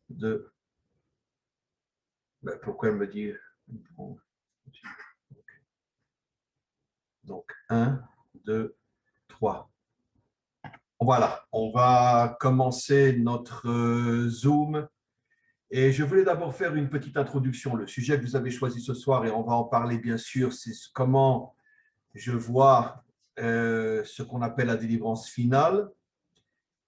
2. Pourquoi elle me dit... Donc, 1, 2, 3. Voilà, on va commencer notre Zoom. Et je voulais d'abord faire une petite introduction. Le sujet que vous avez choisi ce soir, et on va en parler bien sûr, c'est comment je vois ce qu'on appelle la délivrance finale.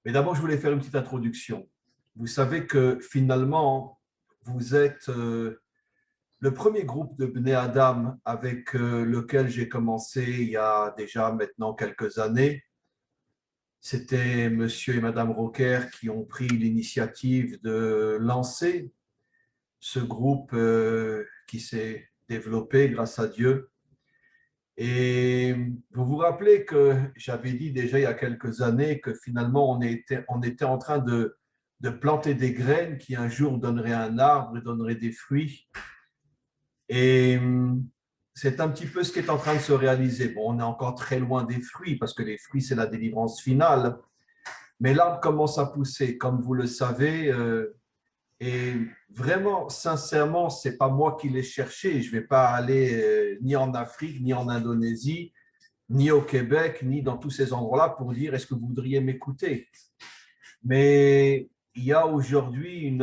Mais d'abord, je voulais faire une petite introduction. Vous savez que finalement, vous êtes le premier groupe de Bnei Adam avec lequel j'ai commencé il y a déjà maintenant quelques années. C'était monsieur et madame Rocker qui ont pris l'initiative de lancer ce groupe qui s'est développé grâce à Dieu. Et vous vous rappelez que j'avais dit déjà il y a quelques années que finalement on était en train de planter des graines qui un jour donneraient un arbre et donneraient des fruits. Et c'est un petit peu ce qui est en train de se réaliser. Bon, on est encore très loin des fruits parce que les fruits, c'est la délivrance finale. Mais l'arbre commence à pousser, comme vous le savez. Et vraiment, sincèrement, ce n'est pas moi qui l'ai cherché. Je ne vais pas aller ni en Afrique, ni en Indonésie, ni au Québec, ni dans tous ces endroits-là pour dire est-ce que vous voudriez m'écouter. Mais il y a aujourd'hui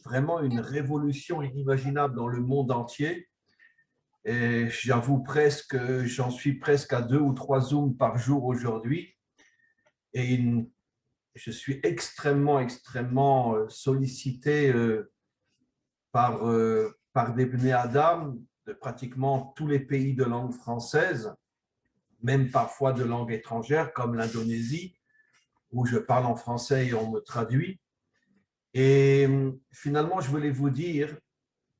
vraiment une révolution inimaginable dans le monde entier. Et j'avoue presque, j'en suis presque à 2 ou 3 Zooms par jour aujourd'hui. Et je suis extrêmement sollicité par des Bnei Adam de pratiquement tous les pays de langue française, même parfois de langue étrangère comme l'Indonésie, où je parle en français et on me traduit. Et finalement, je voulais vous dire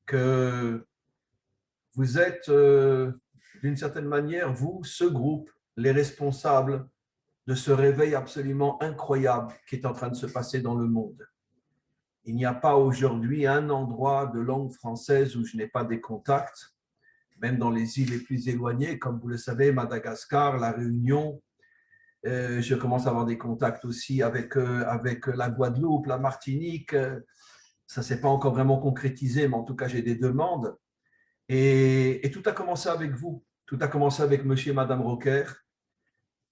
que vous êtes, d'une certaine manière, vous, ce groupe, les responsables de ce réveil absolument incroyable qui est en train de se passer dans le monde. Il n'y a pas aujourd'hui un endroit de langue française où je n'ai pas des contacts, même dans les îles les plus éloignées, comme vous le savez, Madagascar, La Réunion. Je commence à avoir des contacts aussi avec la Guadeloupe, la Martinique. Ça ne s'est pas encore vraiment concrétisé, mais en tout cas, j'ai des demandes. Et tout a commencé avec vous. Tout a commencé avec monsieur et madame Rocker.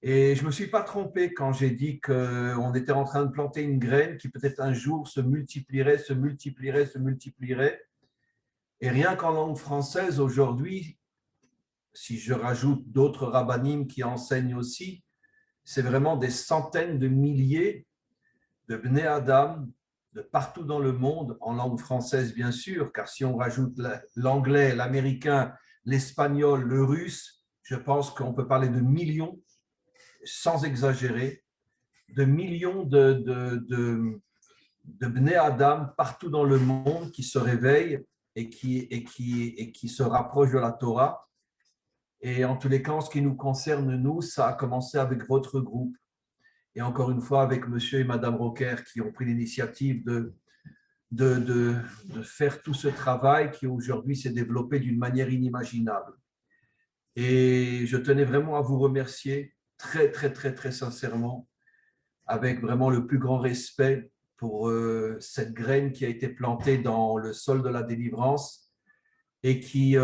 Et je ne me suis pas trompé quand j'ai dit qu'on était en train de planter une graine qui peut-être un jour se multiplierait. Et rien qu'en langue française aujourd'hui, si je rajoute d'autres rabbinimes qui enseignent aussi, c'est vraiment des centaines de milliers de Bnei Adam de partout dans le monde, en langue française bien sûr, car si on rajoute l'anglais, l'américain, l'espagnol, le russe, je pense qu'on peut parler de millions, sans exagérer, de millions de Bnei Adam partout dans le monde qui se réveillent et qui se rapprochent de la Torah. Et en tous les cas, en ce qui nous concerne, nous, ça a commencé avec votre groupe. Et encore une fois, avec monsieur et madame Rocker qui ont pris l'initiative de faire tout ce travail qui aujourd'hui s'est développé d'une manière inimaginable. Et je tenais vraiment à vous remercier très sincèrement, avec vraiment le plus grand respect pour cette graine qui a été plantée dans le sol de la délivrance et qui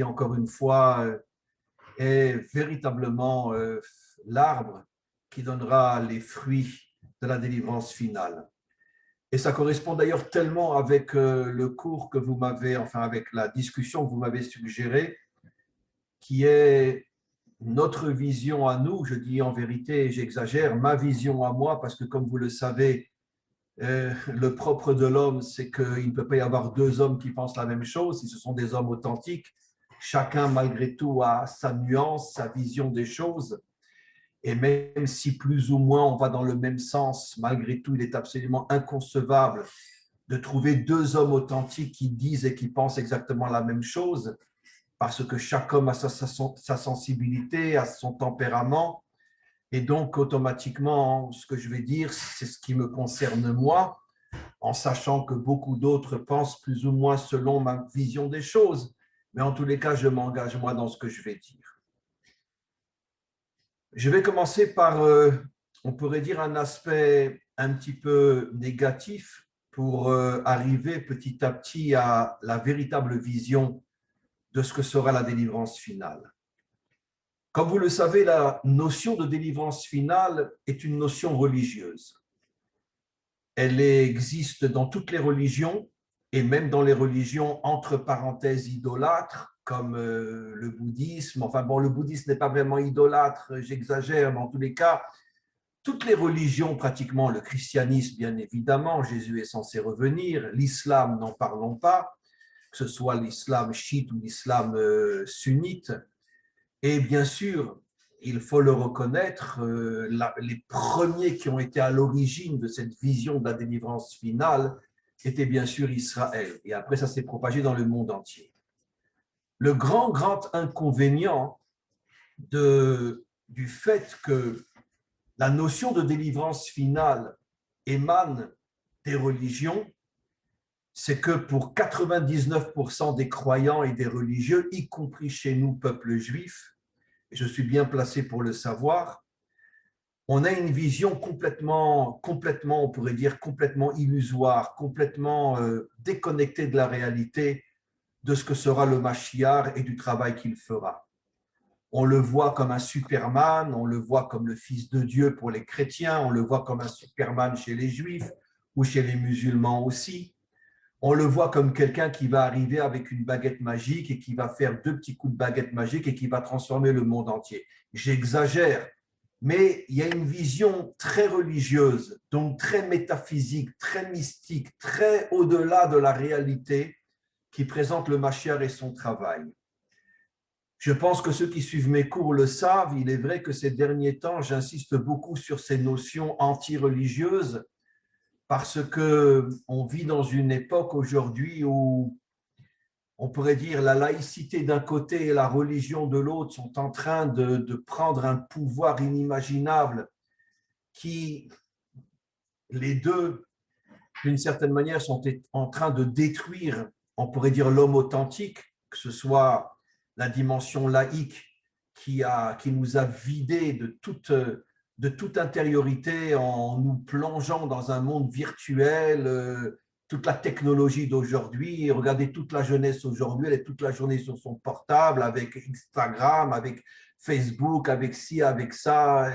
encore une fois, est véritablement l'arbre qui donnera les fruits de la délivrance finale. Et ça correspond d'ailleurs tellement avec le cours que vous m'avez, enfin avec la discussion que vous m'avez suggérée, qui est notre vision à nous, je dis en vérité, j'exagère, ma vision à moi, parce que comme vous le savez, le propre de l'homme, c'est qu'il ne peut pas y avoir 2 hommes qui pensent la même chose, si ce sont des hommes authentiques, chacun malgré tout a sa nuance, sa vision des choses, et même si plus ou moins on va dans le même sens, malgré tout, il est absolument inconcevable de trouver 2 hommes authentiques qui disent et qui pensent exactement la même chose, parce que chaque homme a sa sensibilité, a son tempérament, et donc automatiquement, ce que je vais dire, c'est ce qui me concerne moi, en sachant que beaucoup d'autres pensent plus ou moins selon ma vision des choses, mais en tous les cas, je m'engage moi dans ce que je vais dire. Je vais commencer par, on pourrait dire, un aspect un petit peu négatif pour arriver petit à petit à la véritable vision de ce que sera la délivrance finale. Comme vous le savez, la notion de délivrance finale est une notion religieuse. Elle existe dans toutes les religions et même dans les religions entre parenthèses idolâtres comme le bouddhisme. Enfin bon, le bouddhisme n'est pas vraiment idolâtre, j'exagère, mais en tous les cas, toutes les religions pratiquement, le christianisme bien évidemment, Jésus est censé revenir, l'islam n'en parlons pas, que ce soit l'islam chiite ou l'islam sunnite. Et bien sûr, il faut le reconnaître, les premiers qui ont été à l'origine de cette vision de la délivrance finale étaient bien sûr Israël. Et après, ça s'est propagé dans le monde entier. Le grand inconvénient du fait que la notion de délivrance finale émane des religions, c'est que pour 99% des croyants et des religieux, y compris chez nous, peuple juif, et je suis bien placé pour le savoir, on a une vision complètement, on pourrait dire complètement illusoire, complètement déconnectée de la réalité de ce que sera le Mashiach et du travail qu'il fera. On le voit comme un Superman, on le voit comme le Fils de Dieu pour les chrétiens, on le voit comme un Superman chez les Juifs ou chez les musulmans aussi. On le voit comme quelqu'un qui va arriver avec une baguette magique et qui va faire 2 petits coups de baguette magique et qui va transformer le monde entier. J'exagère, mais il y a une vision très religieuse, donc très métaphysique, très mystique, très au-delà de la réalité qui présente le Mashiach et son travail. Je pense que ceux qui suivent mes cours le savent, il est vrai que ces derniers temps, j'insiste beaucoup sur ces notions anti-religieuses parce qu'on vit dans une époque aujourd'hui où on pourrait dire la laïcité d'un côté et la religion de l'autre sont en train de prendre un pouvoir inimaginable qui, les deux, d'une certaine manière, sont en train de détruire, on pourrait dire, l'homme authentique, que ce soit la dimension laïque qui nous a vidés de toute intériorité en nous plongeant dans un monde virtuel, toute la technologie d'aujourd'hui. Regardez toute la jeunesse aujourd'hui, elle est toute la journée sur son portable, avec Instagram, avec Facebook, avec ci, avec ça.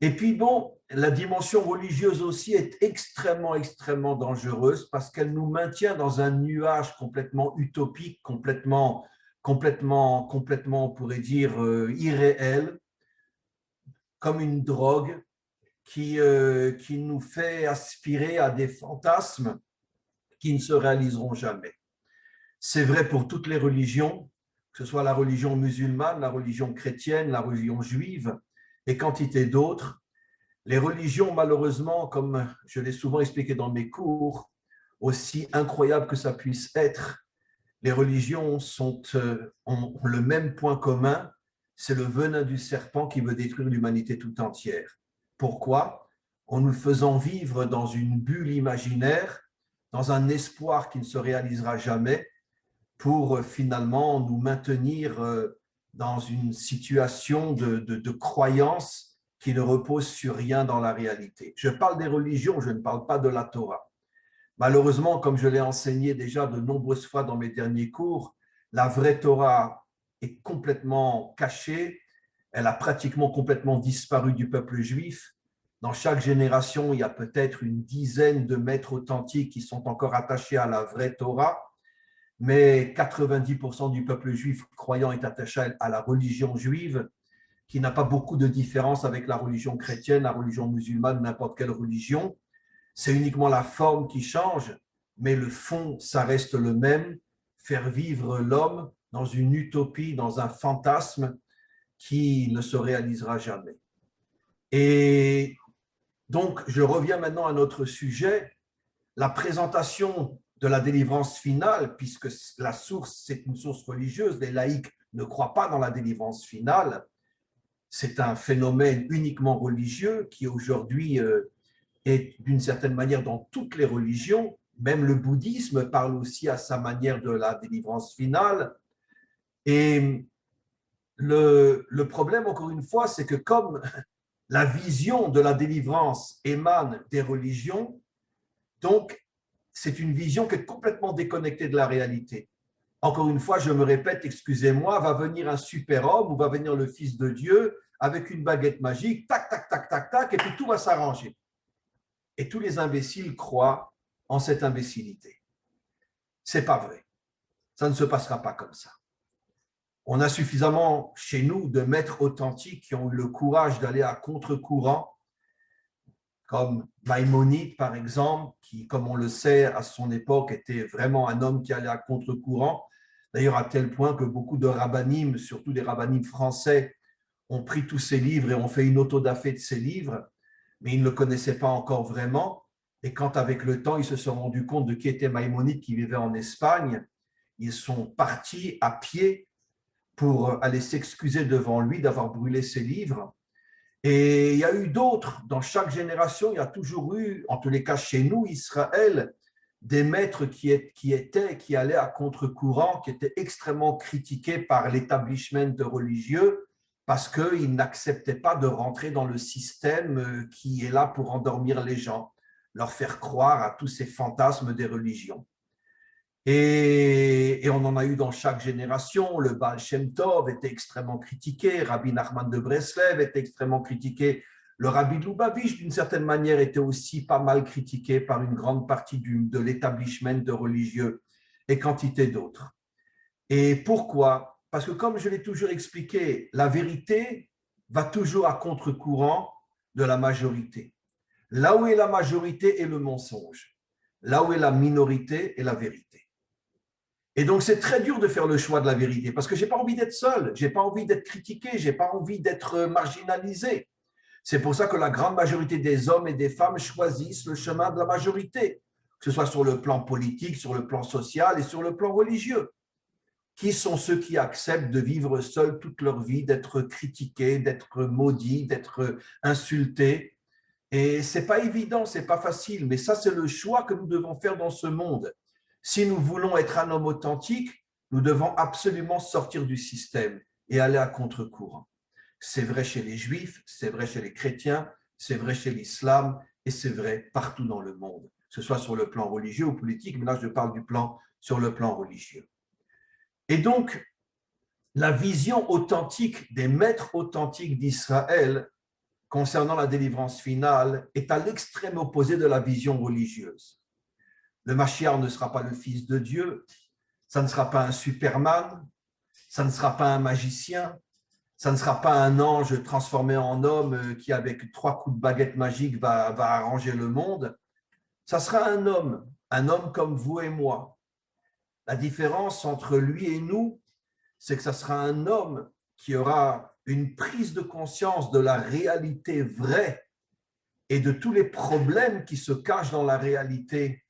Et puis bon, la dimension religieuse aussi est extrêmement dangereuse parce qu'elle nous maintient dans un nuage complètement utopique, complètement, on pourrait dire, irréel, comme une drogue qui nous fait aspirer à des fantasmes qui ne se réaliseront jamais. C'est vrai pour toutes les religions, que ce soit la religion musulmane, la religion chrétienne, la religion juive et quantité d'autres. Les religions, malheureusement, comme je l'ai souvent expliqué dans mes cours, aussi incroyable que ça puisse être, les religions ont le même point commun, c'est le venin du serpent qui veut détruire l'humanité tout entière. Pourquoi? En nous faisant vivre dans une bulle imaginaire, dans un espoir qui ne se réalisera jamais, pour finalement nous maintenir dans une situation de croyance qui ne repose sur rien dans la réalité. Je parle des religions, je ne parle pas de la Torah. Malheureusement, comme je l'ai enseigné déjà de nombreuses fois dans mes derniers cours, la vraie Torah est complètement cachée, elle a pratiquement complètement disparu du peuple juif. Dans chaque génération, il y a peut-être une dizaine de maîtres authentiques qui sont encore attachés à la vraie Torah, mais 90% du peuple juif croyant est attaché à la religion juive, qui n'a pas beaucoup de différence avec la religion chrétienne, la religion musulmane, n'importe quelle religion. C'est uniquement la forme qui change, mais le fond, ça reste le même, faire vivre l'homme dans une utopie, dans un fantasme qui ne se réalisera jamais. Et donc, je reviens maintenant à notre sujet, la présentation de la délivrance finale, puisque la source, c'est une source religieuse, les laïcs ne croient pas dans la délivrance finale, c'est un phénomène uniquement religieux qui aujourd'hui est d'une certaine manière dans toutes les religions, même le bouddhisme parle aussi à sa manière de la délivrance finale. Et le problème, encore une fois, c'est que comme la vision de la délivrance émane des religions, donc c'est une vision qui est complètement déconnectée de la réalité. Encore une fois, je me répète, excusez-moi, va venir un super-homme ou va venir le Fils de Dieu avec une baguette magique, tac, tac, tac, tac, tac, et puis tout va s'arranger. Et tous les imbéciles croient en cette imbécilité. Ce n'est pas vrai. Ça ne se passera pas comme ça. On a suffisamment chez nous de maîtres authentiques qui ont eu le courage d'aller à contre-courant, comme Maïmonide, par exemple, qui, comme on le sait, à son époque, était vraiment un homme qui allait à contre-courant. D'ailleurs, à tel point que beaucoup de rabbinim, surtout des rabbinim français, ont pris tous ses livres et ont fait une autodafé de ses livres, mais ils ne le connaissaient pas encore vraiment. Et quand, avec le temps, ils se sont rendus compte de qui était Maïmonide, qui vivait en Espagne, ils sont partis à pied pour aller s'excuser devant lui d'avoir brûlé ses livres. Et il y a eu d'autres, dans chaque génération, il y a toujours eu, en tous les cas chez nous, Israël, des maîtres qui allaient à contre-courant, qui étaient extrêmement critiqués par l'établissement religieux parce qu'ils n'acceptaient pas de rentrer dans le système qui est là pour endormir les gens, leur faire croire à tous ces fantasmes des religions. Et on en a eu dans chaque génération. Le Baal Shem Tov était extrêmement critiqué, Rabbi Nachman de Breslev était extrêmement critiqué, le Rabbi de Lubavitch, d'une certaine manière, était aussi pas mal critiqué par une grande partie de l'établissement de religieux et quantité d'autres. Et pourquoi? Parce que comme je l'ai toujours expliqué, la vérité va toujours à contre-courant de la majorité. Là où est la majorité est le mensonge. Là où est la minorité est la vérité. Et donc, c'est très dur de faire le choix de la vérité parce que je n'ai pas envie d'être seul, je n'ai pas envie d'être critiqué, je n'ai pas envie d'être marginalisé. C'est pour ça que la grande majorité des hommes et des femmes choisissent le chemin de la majorité, que ce soit sur le plan politique, sur le plan social et sur le plan religieux. Qui sont ceux qui acceptent de vivre seuls toute leur vie, d'être critiqués, d'être maudits, d'être insultés? Et ce n'est pas évident, ce n'est pas facile, mais ça, c'est le choix que nous devons faire dans ce monde. Si nous voulons être un homme authentique, nous devons absolument sortir du système et aller à contre-courant. C'est vrai chez les Juifs, c'est vrai chez les chrétiens, c'est vrai chez l'islam et c'est vrai partout dans le monde, que ce soit sur le plan religieux ou politique, mais là je parle sur le plan religieux. Et donc, la vision authentique des maîtres authentiques d'Israël concernant la délivrance finale est à l'extrême opposé de la vision religieuse. Le Mashiach ne sera pas le Fils de Dieu, ça ne sera pas un Superman, ça ne sera pas un magicien, ça ne sera pas un ange transformé en homme qui, avec 3 coups de baguette magique, va arranger le monde. Ça sera un homme comme vous et moi. La différence entre lui et nous, c'est que ça sera un homme qui aura une prise de conscience de la réalité vraie et de tous les problèmes qui se cachent dans la réalité,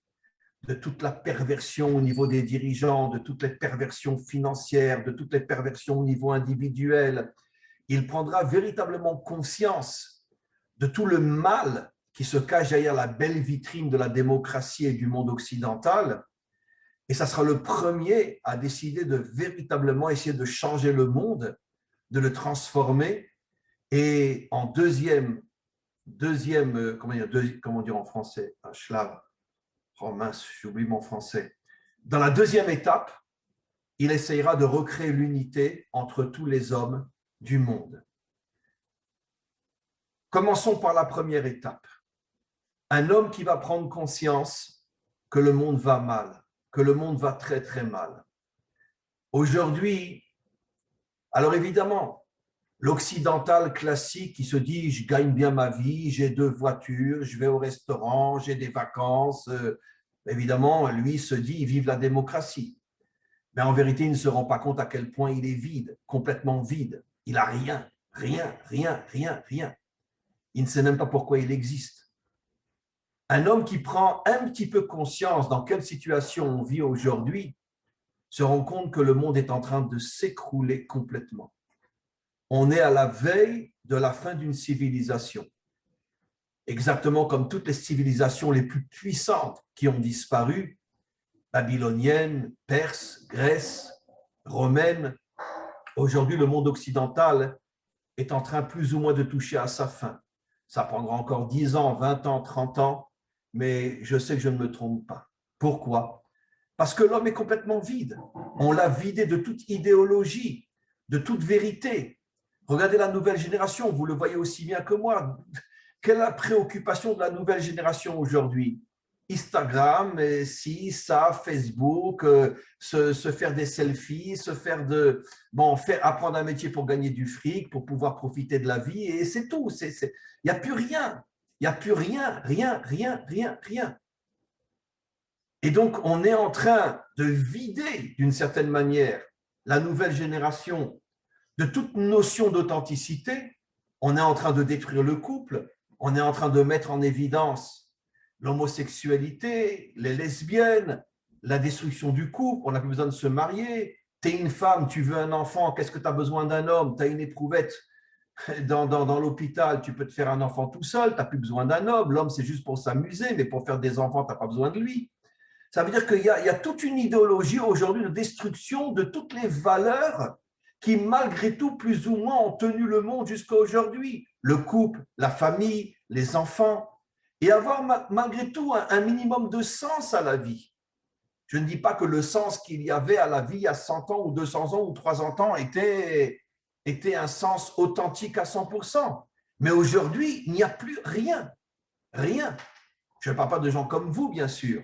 de toute la perversion au niveau des dirigeants, de toutes les perversions financières, de toutes les perversions au niveau individuel. Il prendra véritablement conscience de tout le mal qui se cache derrière la belle vitrine de la démocratie et du monde occidental. Et ça sera le premier à décider de véritablement essayer de changer le monde, de le transformer. Et en deuxième comment dire en français, un schlav, oh mince, j'oublie mon français. Dans la deuxième étape, il essayera de recréer l'unité entre tous les hommes du monde. Commençons par la première étape. Un homme qui va prendre conscience que le monde va mal, que le monde va très très mal. Aujourd'hui, alors évidemment, l'occidental classique qui se dit « je gagne bien ma vie, j'ai 2 voitures, je vais au restaurant, j'ai des vacances », évidemment, lui se dit « il vive la démocratie ». Mais en vérité, il ne se rend pas compte à quel point il est vide, complètement vide. Il n'a rien, rien, rien, rien, rien. Il ne sait même pas pourquoi il existe. Un homme qui prend un petit peu conscience dans quelle situation on vit aujourd'hui se rend compte que le monde est en train de s'écrouler complètement. On est à la veille de la fin d'une civilisation. Exactement comme toutes les civilisations les plus puissantes qui ont disparu, babylonienne, perse, Grèce, romaine. Aujourd'hui, le monde occidental est en train plus ou moins de toucher à sa fin. Ça prendra encore 10 ans, 20 ans, 30 ans, mais je sais que je ne me trompe pas. Pourquoi? Parce que l'homme est complètement vide. On l'a vidé de toute idéologie, de toute vérité. Regardez la nouvelle génération, vous le voyez aussi bien que moi. Quelle est la préoccupation de la nouvelle génération aujourd'hui? Instagram, si, ça, Facebook, se faire des selfies, apprendre un métier pour gagner du fric, pour pouvoir profiter de la vie, et c'est tout. Il n'y a plus rien. Il n'y a plus rien, rien, rien, rien, rien. Et donc, on est en train de vider, d'une certaine manière, la nouvelle génération de toute notion d'authenticité. On est en train de détruire le couple. On est en train de mettre en évidence l'homosexualité, les lesbiennes, la destruction du couple. On n'a plus besoin de se marier. Tu es une femme, tu veux un enfant, qu'est-ce que tu as besoin d'un homme? Tu as une éprouvette dans l'hôpital, tu peux te faire un enfant tout seul, tu n'as plus besoin d'un homme. L'homme, c'est juste pour s'amuser, mais pour faire des enfants, tu n'as pas besoin de lui. Ça veut dire qu'il y a toute une idéologie aujourd'hui de destruction de toutes les valeurs qui, malgré tout, plus ou moins, ont tenu le monde jusqu'à aujourd'hui. Le couple, la famille, les enfants. Et avoir malgré tout un minimum de sens à la vie. Je ne dis pas que le sens qu'il y avait à la vie il y a 100 ans ou 200 ans ou 300 ans était un sens authentique à 100%. Mais aujourd'hui, il n'y a plus rien. Rien. Je ne parle pas de gens comme vous, bien sûr.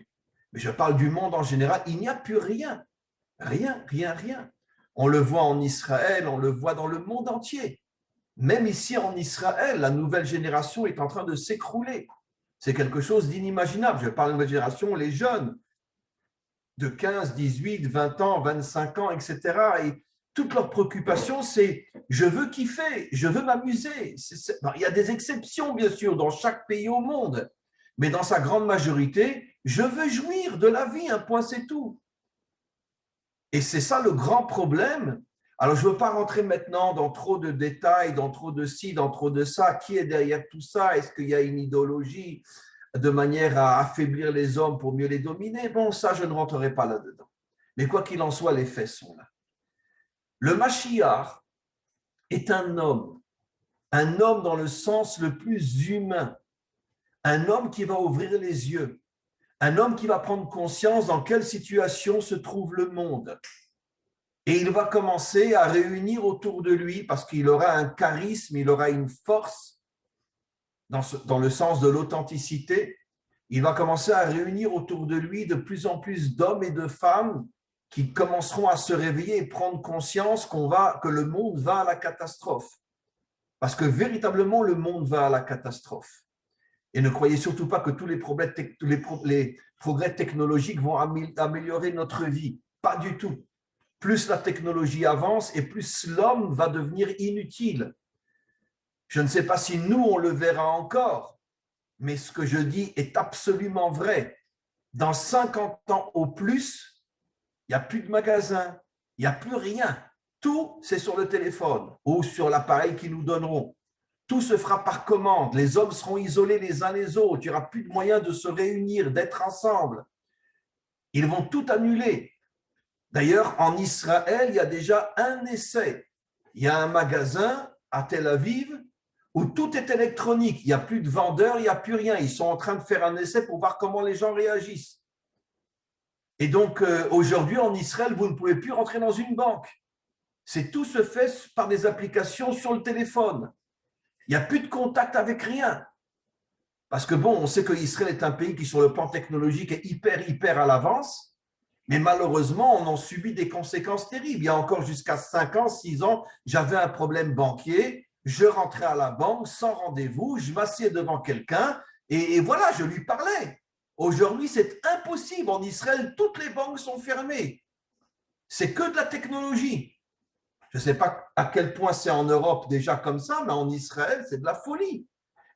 Mais je parle du monde en général, il n'y a plus rien. Rien, rien, rien. On le voit en Israël, on le voit dans le monde entier. Même ici en Israël, la nouvelle génération est en train de s'écrouler. C'est quelque chose d'inimaginable. Je parle de la nouvelle génération, les jeunes de 15, 18, 20 ans, 25 ans, etc. Et toute leur préoccupation, c'est je veux kiffer, je veux m'amuser. Il y a des exceptions, bien sûr, dans chaque pays au monde. Mais dans sa grande majorité, je veux jouir de la vie, un point, c'est tout. Et c'est ça le grand problème. Alors, je ne veux pas rentrer maintenant dans trop de détails, dans trop de ci, dans trop de ça. Qui est derrière tout ça? Est-ce qu'il y a une idéologie de manière à affaiblir les hommes pour mieux les dominer? Bon, ça, je ne rentrerai pas là-dedans. Mais quoi qu'il en soit, les faits sont là. Le Mashiach est un homme dans le sens le plus humain, un homme qui va ouvrir les yeux, un homme qui va prendre conscience dans quelle situation se trouve le monde. Et il va commencer à réunir autour de lui, parce qu'il aura un charisme, il aura une force, dans le sens de l'authenticité, il va commencer à réunir autour de lui de plus en plus d'hommes et de femmes qui commenceront à se réveiller et prendre conscience que le monde va à la catastrophe. Parce que véritablement, le monde va à la catastrophe. Et ne croyez surtout pas que tous les progrès technologiques vont améliorer notre vie. Pas du tout. Plus la technologie avance et plus l'homme va devenir inutile. Je ne sais pas si nous, on le verra encore, mais ce que je dis est absolument vrai. Dans 50 ans au plus, il n'y a plus de magasins, il n'y a plus rien. Tout, c'est sur le téléphone ou sur l'appareil qu'ils nous donneront. Tout se fera par commande. Les hommes seront isolés les uns les autres. Il n'y aura plus de moyens de se réunir, d'être ensemble. Ils vont tout annuler. D'ailleurs, en Israël, il y a déjà un essai. Il y a un magasin à Tel Aviv où tout est électronique. Il n'y a plus de vendeurs, il n'y a plus rien. Ils sont en train de faire un essai pour voir comment les gens réagissent. Et donc, aujourd'hui, en Israël, vous ne pouvez plus rentrer dans une banque. Tout se fait par des applications sur le téléphone. Il n'y a plus de contact avec rien. Parce que bon, on sait que Israël est un pays qui, sur le plan technologique, est hyper à l'avance. Mais malheureusement, on en subit des conséquences terribles. Il y a encore jusqu'à 5 ans, 6 ans, j'avais un problème banquier. Je rentrais à la banque sans rendez-vous, je m'assieds devant quelqu'un et voilà, je lui parlais. Aujourd'hui, c'est impossible. En Israël, toutes les banques sont fermées. C'est que de la technologie. Je ne sais pas à quel point c'est en Europe déjà comme ça, mais en Israël, c'est de la folie.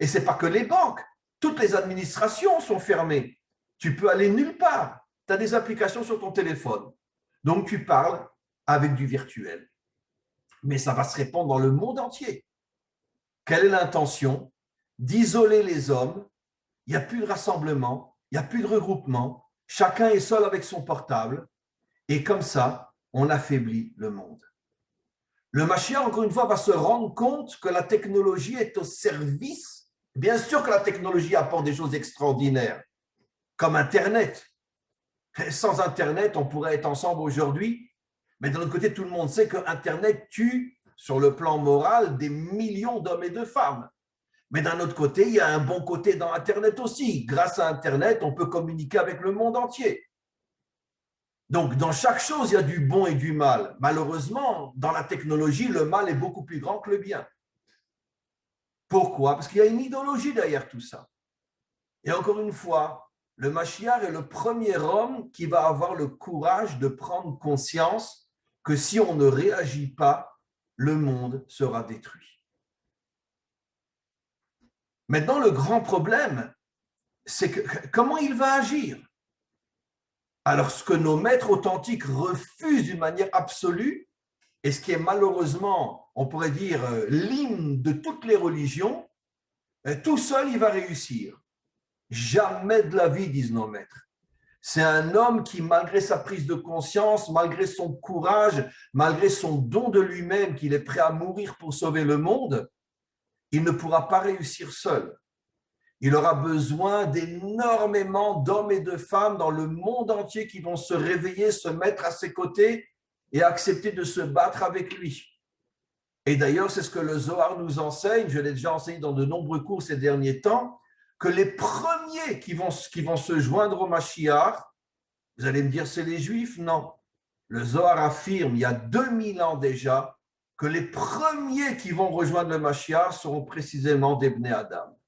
Et ce n'est pas que les banques. Toutes les administrations sont fermées. Tu peux aller nulle part. Tu as des applications sur ton téléphone. Donc, tu parles avec du virtuel. Mais ça va se répandre dans le monde entier. Quelle est l'intention? D'isoler les hommes. Il n'y a plus de rassemblement, il n'y a plus de regroupement. Chacun est seul avec son portable. Et comme ça, on affaiblit le monde. Le Mashiach, encore une fois, va se rendre compte que la technologie est au service Bien sûr que la technologie apporte des choses extraordinaires, comme Internet. Sans Internet, on pourrait être ensemble aujourd'hui, mais d'un autre côté, tout le monde sait que Internet tue, sur le plan moral, des millions d'hommes et de femmes. Mais d'un autre côté, il y a un bon côté dans Internet aussi. Grâce à Internet, on peut communiquer avec le monde entier. Donc, dans chaque chose, il y a du bon et du mal. Malheureusement, dans la technologie, le mal est beaucoup plus grand que le bien. Pourquoi? Parce qu'il y a une idéologie derrière tout ça. Et encore une fois, le Mashiach est le premier homme qui va avoir le courage de prendre conscience que si on ne réagit pas, le monde sera détruit. Maintenant, le grand problème, c'est que comment il va agir? Alors, ce que nos maîtres authentiques refusent d'une manière absolue, et ce qui est malheureusement, on pourrait dire, l'hymne de toutes les religions, tout seul, il va réussir. Jamais de la vie, disent nos maîtres. C'est un homme qui, malgré sa prise de conscience, malgré son courage, malgré son don de lui-même, qu'il est prêt à mourir pour sauver le monde, il ne pourra pas réussir seul. Il aura besoin d'énormément d'hommes et de femmes dans le monde entier qui vont se réveiller, se mettre à ses côtés et accepter de se battre avec lui. Et d'ailleurs, c'est ce que le Zohar nous enseigne, je l'ai déjà enseigné dans de nombreux cours ces derniers temps, que les premiers qui vont se joindre au Mashiach, vous allez me dire c'est les Juifs? Non. Le Zohar affirme, il y a 2000 ans déjà, que les premiers qui vont rejoindre le Mashiach seront précisément des Bnei Adam.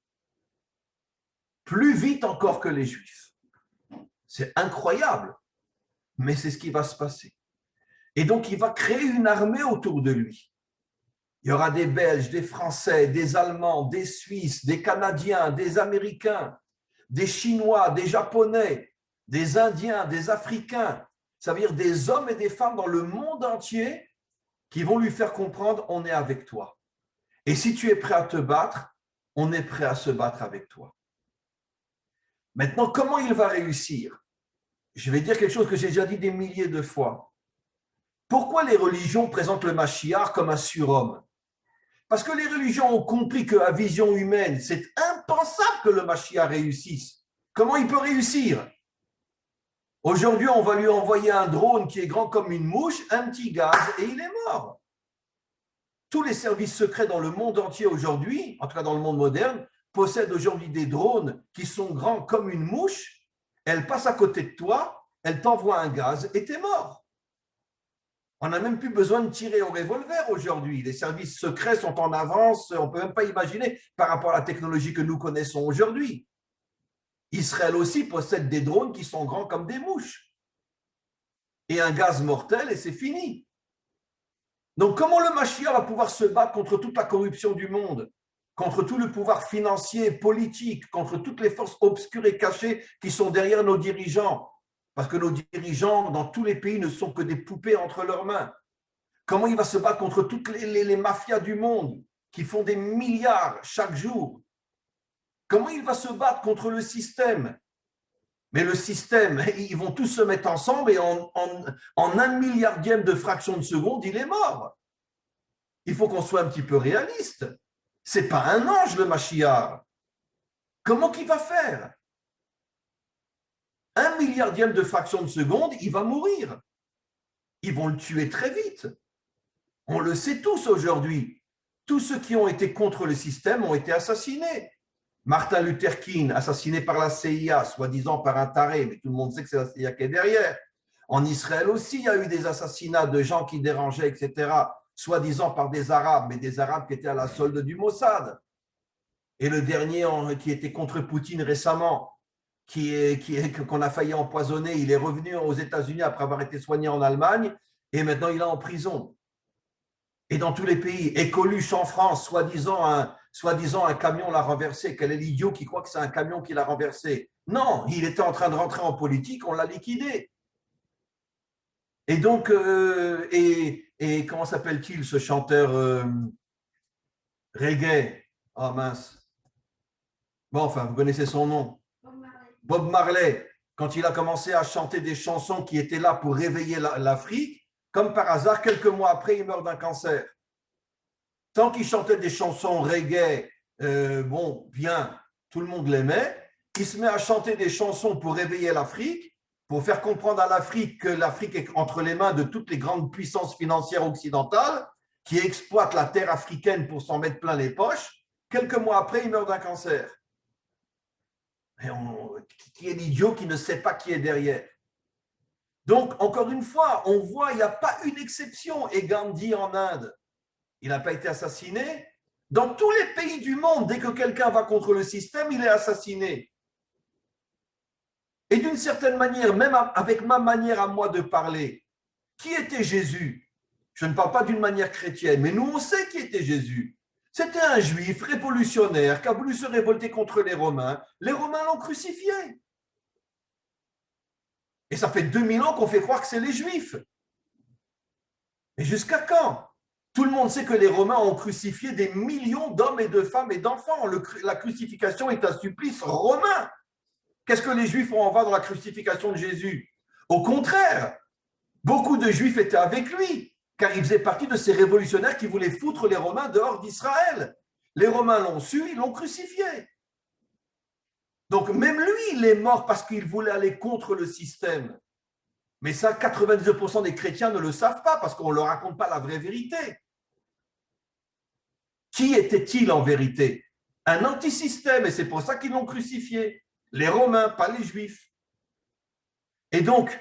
Plus vite encore que les Juifs. C'est incroyable, mais c'est ce qui va se passer. Et donc, il va créer une armée autour de lui. Il y aura des Belges, des Français, des Allemands, des Suisses, des Canadiens, des Américains, des Chinois, des Japonais, des Indiens, des Africains. Ça veut dire des hommes et des femmes dans le monde entier qui vont lui faire comprendre on est avec toi. Et si tu es prêt à te battre, on est prêt à se battre avec toi. Maintenant, comment il va réussir? Je vais dire quelque chose que j'ai déjà dit des milliers de fois. Pourquoi les religions présentent le Mashiach comme un surhomme? Parce que les religions ont compris qu'à vision humaine, c'est impensable que le Mashiach réussisse. Comment il peut réussir? Aujourd'hui, on va lui envoyer un drone qui est grand comme une mouche, un petit gaz, et il est mort. Tous les services secrets dans le monde entier aujourd'hui, en tout cas dans le monde moderne, possèdent aujourd'hui des drones qui sont grands comme une mouche. Elle passe à côté de toi, elle t'envoie un gaz et tu es mort. On n'a même plus besoin de tirer au revolver aujourd'hui. Les services secrets sont en avance, on ne peut même pas imaginer par rapport à la technologie que nous connaissons aujourd'hui. Israël aussi possède des drones qui sont grands comme des mouches. Et un gaz mortel et c'est fini. Donc comment le Mashiach va pouvoir se battre contre toute la corruption du monde, contre tout le pouvoir financier, politique, contre toutes les forces obscures et cachées qui sont derrière nos dirigeants? Parce que nos dirigeants dans tous les pays ne sont que des poupées entre leurs mains. Comment il va se battre contre toutes les mafias du monde qui font des milliards chaque jour? Comment il va se battre contre le système? Mais le système, ils vont tous se mettre ensemble et en 1/1000e de fraction de seconde, il est mort. Il faut qu'on soit un petit peu réaliste. Ce n'est pas un ange, le Mashiach. Comment qu'il va faire? 1/1000e de fraction de seconde, il va mourir. Ils vont le tuer très vite. On le sait tous aujourd'hui. Tous ceux qui ont été contre le système ont été assassinés. Martin Luther King, assassiné par la CIA, soi-disant par un taré, mais tout le monde sait que c'est la CIA qui est derrière. En Israël aussi, il y a eu des assassinats de gens qui dérangeaient, etc., soi-disant par des Arabes, mais des Arabes qui étaient à la solde du Mossad. Et le dernier qui était contre Poutine récemment, qu'on a failli empoisonner, il est revenu aux États-Unis après avoir été soigné en Allemagne, et maintenant il est en prison. Et dans tous les pays, et Coluche en France, soi-disant un camion l'a renversé. Quel est l'idiot qui croit que c'est un camion qui l'a renversé? Non, il était en train de rentrer en politique, on l'a liquidé. Et donc, comment s'appelle-t-il ce chanteur reggae? Oh mince. Bon, enfin, vous connaissez son nom. Bob Marley. Quand il a commencé à chanter des chansons qui étaient là pour réveiller l'Afrique, comme par hasard, quelques mois après, il meurt d'un cancer. Tant qu'il chantait des chansons reggae bien, tout le monde l'aimait. Il se met à chanter des chansons pour réveiller l'Afrique, pour faire comprendre à l'Afrique que l'Afrique est entre les mains de toutes les grandes puissances financières occidentales qui exploitent la terre africaine pour s'en mettre plein les poches. Quelques mois après, il meurt d'un cancer. Qui est l'idiot qui ne sait pas qui est derrière? Donc, encore une fois, on voit, il n'y a pas une exception. Et Gandhi en Inde, il n'a pas été assassiné. Dans tous les pays du monde, dès que quelqu'un va contre le système, il est assassiné. Et d'une certaine manière, même avec ma manière à moi de parler, qui était Jésus? Je ne parle pas d'une manière chrétienne, mais nous, on sait qui était Jésus. C'était un juif révolutionnaire qui a voulu se révolter contre les Romains. Les Romains l'ont crucifié. Et ça fait 2000 ans qu'on fait croire que c'est les Juifs. Et jusqu'à quand? Tout le monde sait que les Romains ont crucifié des millions d'hommes et de femmes et d'enfants. La crucifixion est un supplice romain. Qu'est-ce que les Juifs ont en vain dans la crucifixion de Jésus? Au contraire, beaucoup de Juifs étaient avec lui, car il faisait partie de ces révolutionnaires qui voulaient foutre les Romains dehors d'Israël. Les Romains l'ont su, ils l'ont crucifié. Donc même lui, il est mort parce qu'il voulait aller contre le système. Mais ça, 90% des chrétiens ne le savent pas parce qu'on ne leur raconte pas la vraie vérité. Qui était-il en vérité? Un antisystème, et c'est pour ça qu'ils l'ont crucifié. Les Romains, pas les Juifs. Et donc,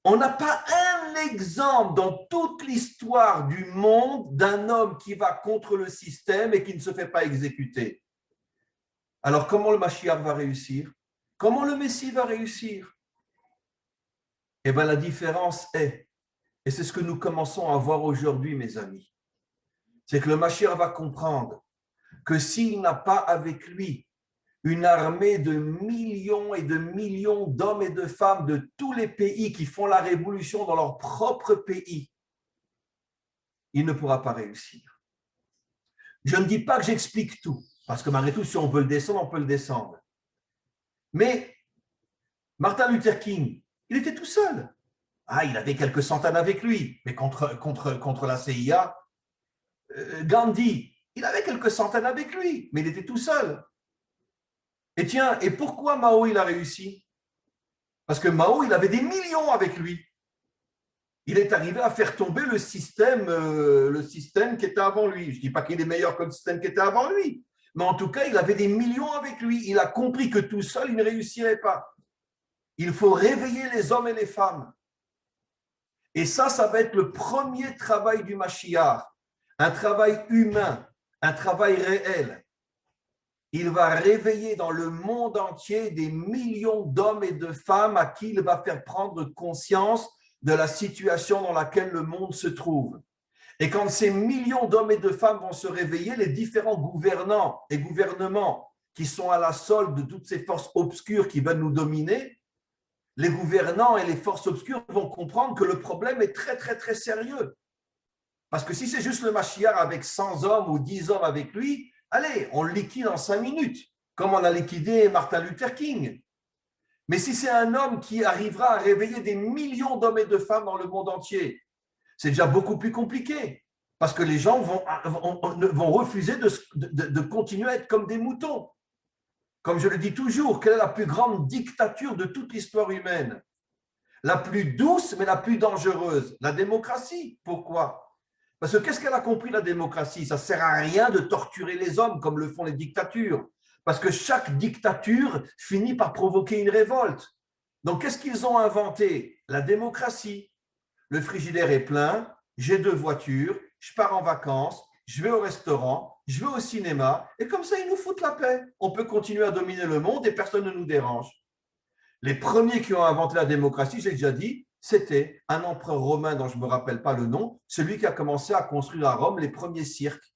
on n'a pas un exemple dans toute l'histoire du monde d'un homme qui va contre le système et qui ne se fait pas exécuter. Alors, comment le Mashiach va réussir? Comment le Messie va réussir? Eh bien, la différence est, et c'est ce que nous commençons à voir aujourd'hui, mes amis, c'est que le Mashiach va comprendre que s'il n'a pas avec lui une armée de millions et de millions d'hommes et de femmes de tous les pays qui font la révolution dans leur propre pays, il ne pourra pas réussir. Je ne dis pas que j'explique tout, parce que malgré tout, si on veut le descendre, on peut le descendre. Mais Martin Luther King, il était tout seul. Ah, il avait quelques centaines avec lui, mais contre la CIA. Gandhi, il avait quelques centaines avec lui, mais il était tout seul. Et tiens, et pourquoi Mao, il a réussi? Parce que Mao, il avait des millions avec lui. Il est arrivé à faire tomber le système qui était avant lui. Je ne dis pas qu'il est meilleur que le système qui était avant lui, mais en tout cas, il avait des millions avec lui. Il a compris que tout seul, il ne réussirait pas. Il faut réveiller les hommes et les femmes. Et ça va être le premier travail du Mashiach, un travail humain, un travail réel. Il va réveiller dans le monde entier des millions d'hommes et de femmes à qui il va faire prendre conscience de la situation dans laquelle le monde se trouve. Et quand ces millions d'hommes et de femmes vont se réveiller, les différents gouvernants et gouvernements qui sont à la solde de toutes ces forces obscures qui veulent nous dominer, les gouvernants et les forces obscures vont comprendre que le problème est très, très, très sérieux. Parce que si c'est juste le Mashiach avec 100 hommes ou 10 hommes avec lui, allez, on le liquide en 5 minutes, comme on a liquidé Martin Luther King. Mais si c'est un homme qui arrivera à réveiller des millions d'hommes et de femmes dans le monde entier, c'est déjà beaucoup plus compliqué. Parce que les gens vont refuser de continuer à être comme des moutons. Comme je le dis toujours, quelle est la plus grande dictature de toute l'histoire humaine? La plus douce, mais la plus dangereuse, la démocratie. Pourquoi? Parce que qu'est-ce qu'elle a compris, la démocratie? Ça ne sert à rien de torturer les hommes comme le font les dictatures. Parce que chaque dictature finit par provoquer une révolte. Donc, qu'est-ce qu'ils ont inventé? La démocratie. Le frigidaire est plein, j'ai 2 voitures, je pars en vacances, je vais au restaurant, je vais au cinéma, et comme ça, ils nous foutent la paix. On peut continuer à dominer le monde et personne ne nous dérange. Les premiers qui ont inventé la démocratie, j'ai déjà dit, c'était un empereur romain dont je ne me rappelle pas le nom, celui qui a commencé à construire à Rome les premiers cirques.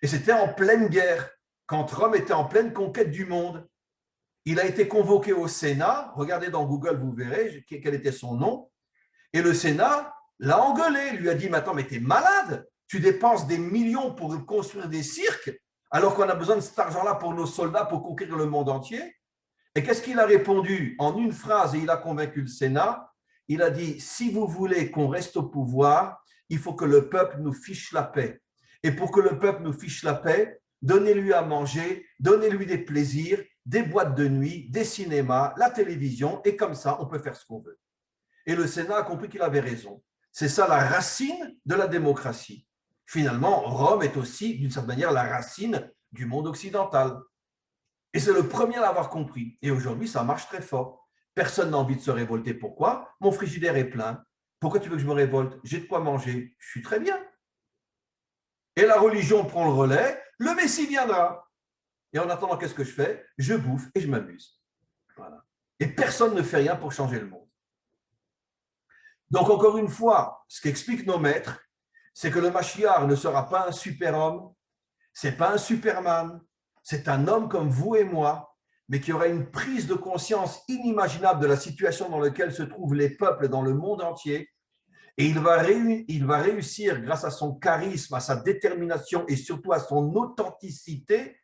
Et c'était en pleine guerre, quand Rome était en pleine conquête du monde. Il a été convoqué au Sénat, regardez dans Google, vous verrez quel était son nom, et le Sénat l'a engueulé, lui a dit, mais attends, mais t'es malade, tu dépenses des millions pour construire des cirques, alors qu'on a besoin de cet argent-là pour nos soldats, pour conquérir le monde entier. Et qu'est-ce qu'il a répondu en une phrase, et il a convaincu le Sénat? Il a dit, si vous voulez qu'on reste au pouvoir, il faut que le peuple nous fiche la paix. Et pour que le peuple nous fiche la paix, donnez-lui à manger, donnez-lui des plaisirs, des boîtes de nuit, des cinémas, la télévision, et comme ça, on peut faire ce qu'on veut. Et le Sénat a compris qu'il avait raison. C'est ça la racine de la démocratie. Finalement, Rome est aussi, d'une certaine manière, la racine du monde occidental. Et c'est le premier à l'avoir compris. Et aujourd'hui, ça marche très fort. Personne n'a envie de se révolter. Pourquoi? Mon frigidaire est plein. Pourquoi tu veux que je me révolte? J'ai de quoi manger. Je suis très bien. Et la religion prend le relais. Le Messie viendra. Et en attendant, qu'est-ce que je fais? Je bouffe et je m'amuse. Voilà. Et personne ne fait rien pour changer le monde. Donc, encore une fois, ce qu'expliquent nos maîtres, c'est que le Mashiach ne sera pas un super-homme, ce n'est pas un Superman, c'est un homme comme vous et moi, mais qui aura une prise de conscience inimaginable de la situation dans laquelle se trouvent les peuples dans le monde entier. Et il va réussir, grâce à son charisme, à sa détermination et surtout à son authenticité,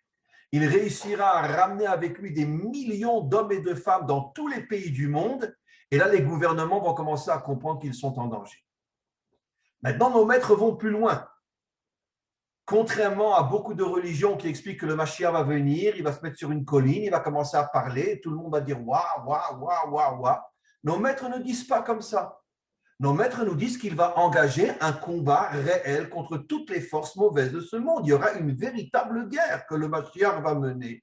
il réussira à ramener avec lui des millions d'hommes et de femmes dans tous les pays du monde. Et là, les gouvernements vont commencer à comprendre qu'ils sont en danger. Maintenant, nos maîtres vont plus loin. Contrairement à beaucoup de religions qui expliquent que le Mashiach va venir, il va se mettre sur une colline, il va commencer à parler, et tout le monde va dire waouh, waouh, waouh, waouh, waouh. Nos maîtres ne disent pas comme ça. Nos maîtres nous disent qu'il va engager un combat réel contre toutes les forces mauvaises de ce monde. Il y aura une véritable guerre que le Mashiach va mener,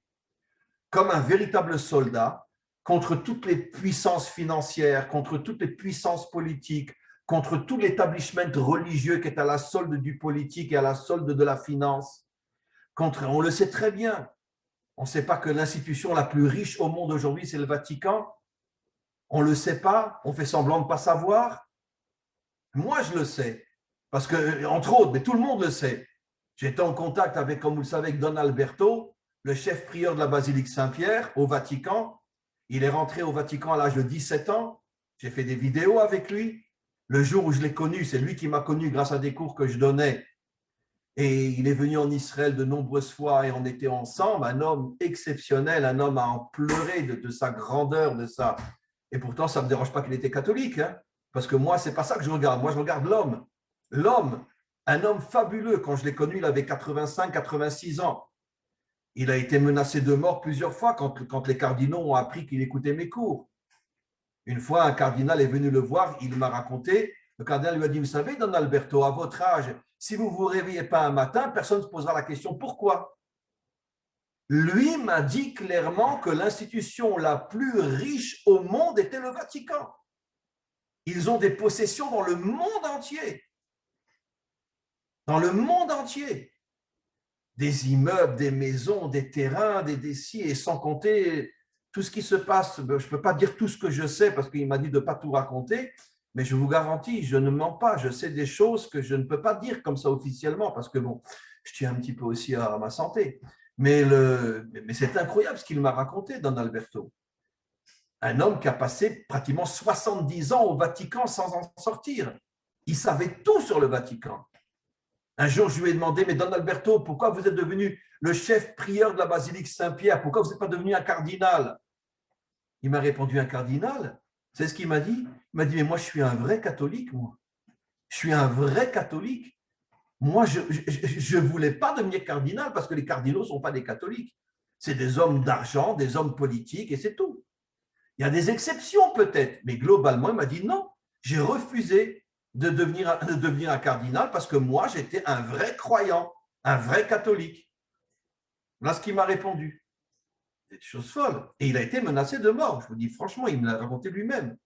comme un véritable soldat, contre toutes les puissances financières, contre toutes les puissances politiques, contre tout l'établissement religieux qui est à la solde du politique et à la solde de la finance. On le sait très bien. On ne sait pas que l'institution la plus riche au monde aujourd'hui, c'est le Vatican. On ne le sait pas. On fait semblant de ne pas savoir. Moi, je le sais. Parce que, entre autres, mais tout le monde le sait. J'étais en contact avec, comme vous le savez, avec Don Alberto, le chef prieur de la basilique Saint-Pierre au Vatican. Il est rentré au Vatican à l'âge de 17 ans. J'ai fait des vidéos avec lui. Le jour où je l'ai connu, c'est lui qui m'a connu grâce à des cours que je donnais. Et il est venu en Israël de nombreuses fois et on était ensemble. Un homme exceptionnel, un homme à en pleurer de sa grandeur, de sa… Et pourtant, ça ne me dérange pas qu'il était catholique, hein, parce que moi, ce n'est pas ça que je regarde. Moi, je regarde l'homme. L'homme, un homme fabuleux. Quand je l'ai connu, il avait 85, 86 ans. Il a été menacé de mort plusieurs fois quand les cardinaux ont appris qu'il écoutait mes cours. Une fois, un cardinal est venu le voir, il m'a raconté, le cardinal lui a dit, vous savez, Don Alberto, à votre âge, si vous ne vous réveillez pas un matin, personne ne se posera la question pourquoi. Lui m'a dit clairement que l'institution la plus riche au monde était le Vatican. Ils ont des possessions dans le monde entier. Dans le monde entier. Des immeubles, des maisons, des terrains, des ci, et sans compter tout ce qui se passe. Je ne peux pas dire tout ce que je sais parce qu'il m'a dit de ne pas tout raconter, mais je vous garantis, je ne mens pas. Je sais des choses que je ne peux pas dire comme ça officiellement parce que bon, je tiens un petit peu aussi à ma santé. Mais c'est incroyable ce qu'il m'a raconté, Don Alberto. Un homme qui a passé pratiquement 70 ans au Vatican sans en sortir. Il savait tout sur le Vatican. Un jour, je lui ai demandé, mais Don Alberto, pourquoi vous êtes devenu le chef prieur de la basilique Saint-Pierre? Pourquoi vous n'êtes pas devenu un cardinal? Il m'a répondu, un cardinal? C'est ce qu'il m'a dit. Il m'a dit, mais moi, je suis un vrai catholique, moi. Je suis un vrai catholique. Moi, je ne voulais pas devenir cardinal parce que les cardinaux ne sont pas des catholiques. C'est des hommes d'argent, des hommes politiques et c'est tout. Il y a des exceptions peut-être, mais globalement, il m'a dit non, j'ai refusé de devenir un cardinal parce que moi, j'étais un vrai croyant, un vrai catholique. Voilà ce qu'il m'a répondu. C'est des choses folles. Et il a été menacé de mort. Je vous dis franchement, il me l'a raconté lui-même.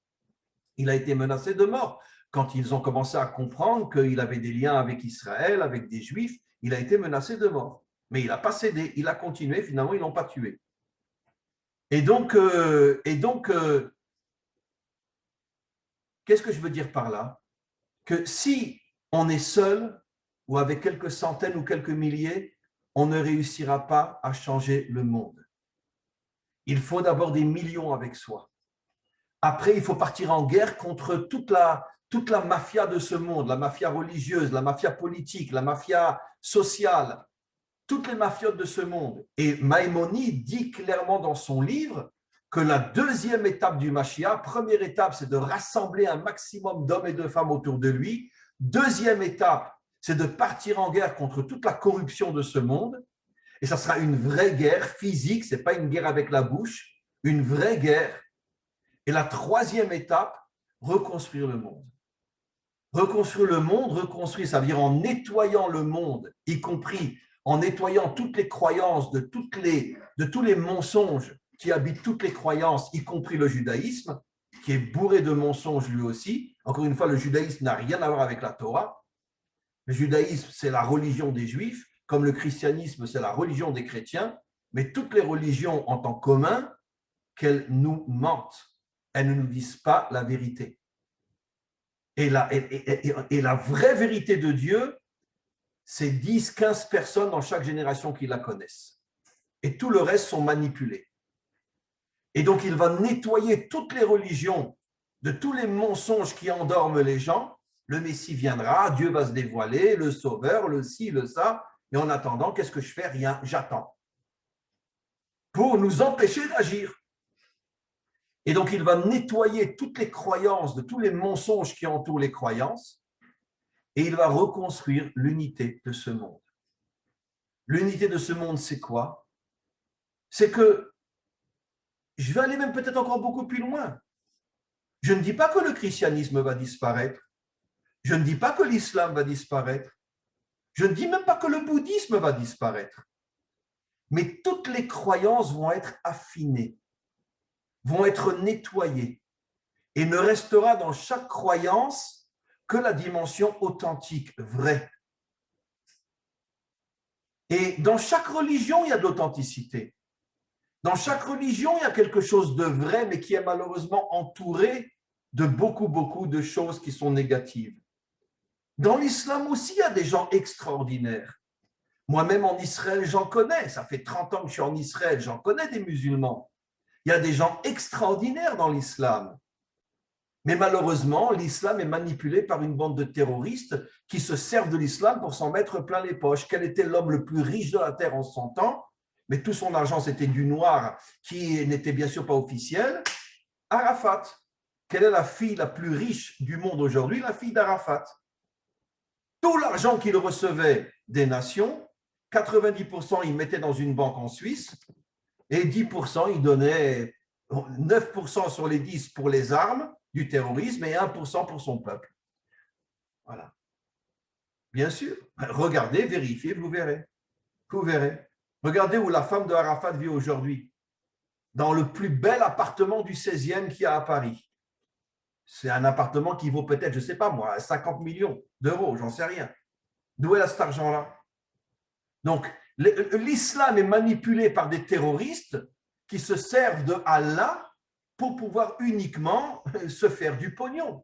Il a été menacé de mort. Quand ils ont commencé à comprendre qu'il avait des liens avec Israël, avec des Juifs, il a été menacé de mort. Mais il n'a pas cédé, il a continué, finalement, ils ne l'ont pas tué. Et donc qu'est-ce que je veux dire par là? Que si on est seul ou avec quelques centaines ou quelques milliers, on ne réussira pas à changer le monde. Il faut d'abord des millions avec soi. Après, il faut partir en guerre contre toute la mafia de ce monde, la mafia religieuse, la mafia politique, la mafia sociale, toutes les mafiotes de ce monde. Et Maïmonide dit clairement dans son livre que la deuxième étape du Mashiach, première étape, c'est de rassembler un maximum d'hommes et de femmes autour de lui. Deuxième étape, c'est de partir en guerre contre toute la corruption de ce monde. Et ça sera une vraie guerre physique, ce n'est pas une guerre avec la bouche, une vraie guerre. Et la troisième étape, reconstruire le monde. Reconstruire le monde, reconstruire, ça veut dire en nettoyant le monde, y compris en nettoyant toutes les croyances de tous les mensonges qui habitent toutes les croyances, y compris le judaïsme, qui est bourré de mensonges lui aussi. Encore une fois, le judaïsme n'a rien à voir avec la Torah. Le judaïsme, c'est la religion des Juifs, comme le christianisme, c'est la religion des chrétiens, mais toutes les religions ont en commun qu'elles nous mentent. Elles ne nous disent pas la vérité. Et la vraie vérité de Dieu, c'est 10, 15 personnes dans chaque génération qui la connaissent. Et tout le reste sont manipulés. Et donc, il va nettoyer toutes les religions de tous les mensonges qui endorment les gens. Le Messie viendra, Dieu va se dévoiler, le Sauveur, le ci, le ça. Et en attendant, qu'est-ce que je fais? Rien, j'attends. Pour nous empêcher d'agir. Et donc, il va nettoyer toutes les croyances, de tous les mensonges qui entourent les croyances, et il va reconstruire l'unité de ce monde. L'unité de ce monde, c'est quoi? C'est que, je vais aller même peut-être encore beaucoup plus loin. Je ne dis pas que le christianisme va disparaître. Je ne dis pas que l'islam va disparaître. Je ne dis même pas que le bouddhisme va disparaître. Mais toutes les croyances vont être affinées, vont être nettoyées. Et ne restera dans chaque croyance que la dimension authentique, vraie. Et dans chaque religion, il y a de l'authenticité. Dans chaque religion, il y a quelque chose de vrai, mais qui est malheureusement entouré de beaucoup de choses qui sont négatives. Dans l'islam aussi, il y a des gens extraordinaires. Moi-même en Israël, j'en connais. Ça fait 30 ans que je suis en Israël, j'en connais des musulmans. Il y a des gens extraordinaires dans l'islam. Mais malheureusement, l'islam est manipulé par une bande de terroristes qui se servent de l'islam pour s'en mettre plein les poches. Quel était l'homme le plus riche de la terre en son temps? Mais tout son argent, c'était du noir, qui n'était bien sûr pas officiel. Arafat. Quelle est la fille la plus riche du monde aujourd'hui? La fille d'Arafat. Tout l'argent qu'il recevait des nations, 90% il mettait dans une banque en Suisse et 10% il donnait 9% sur les 10 pour les armes du terrorisme et 1% pour son peuple. Voilà. Bien sûr, regardez, vérifiez, vous verrez. Vous verrez. Regardez où la femme de Arafat vit aujourd'hui, dans le plus bel appartement du 16e qu'il y a à Paris. C'est un appartement qui vaut peut-être, je ne sais pas moi, 50 millions d'euros, j'en sais rien. D'où est cet argent-là? Donc, l'islam est manipulé par des terroristes qui se servent de Allah pour pouvoir uniquement se faire du pognon.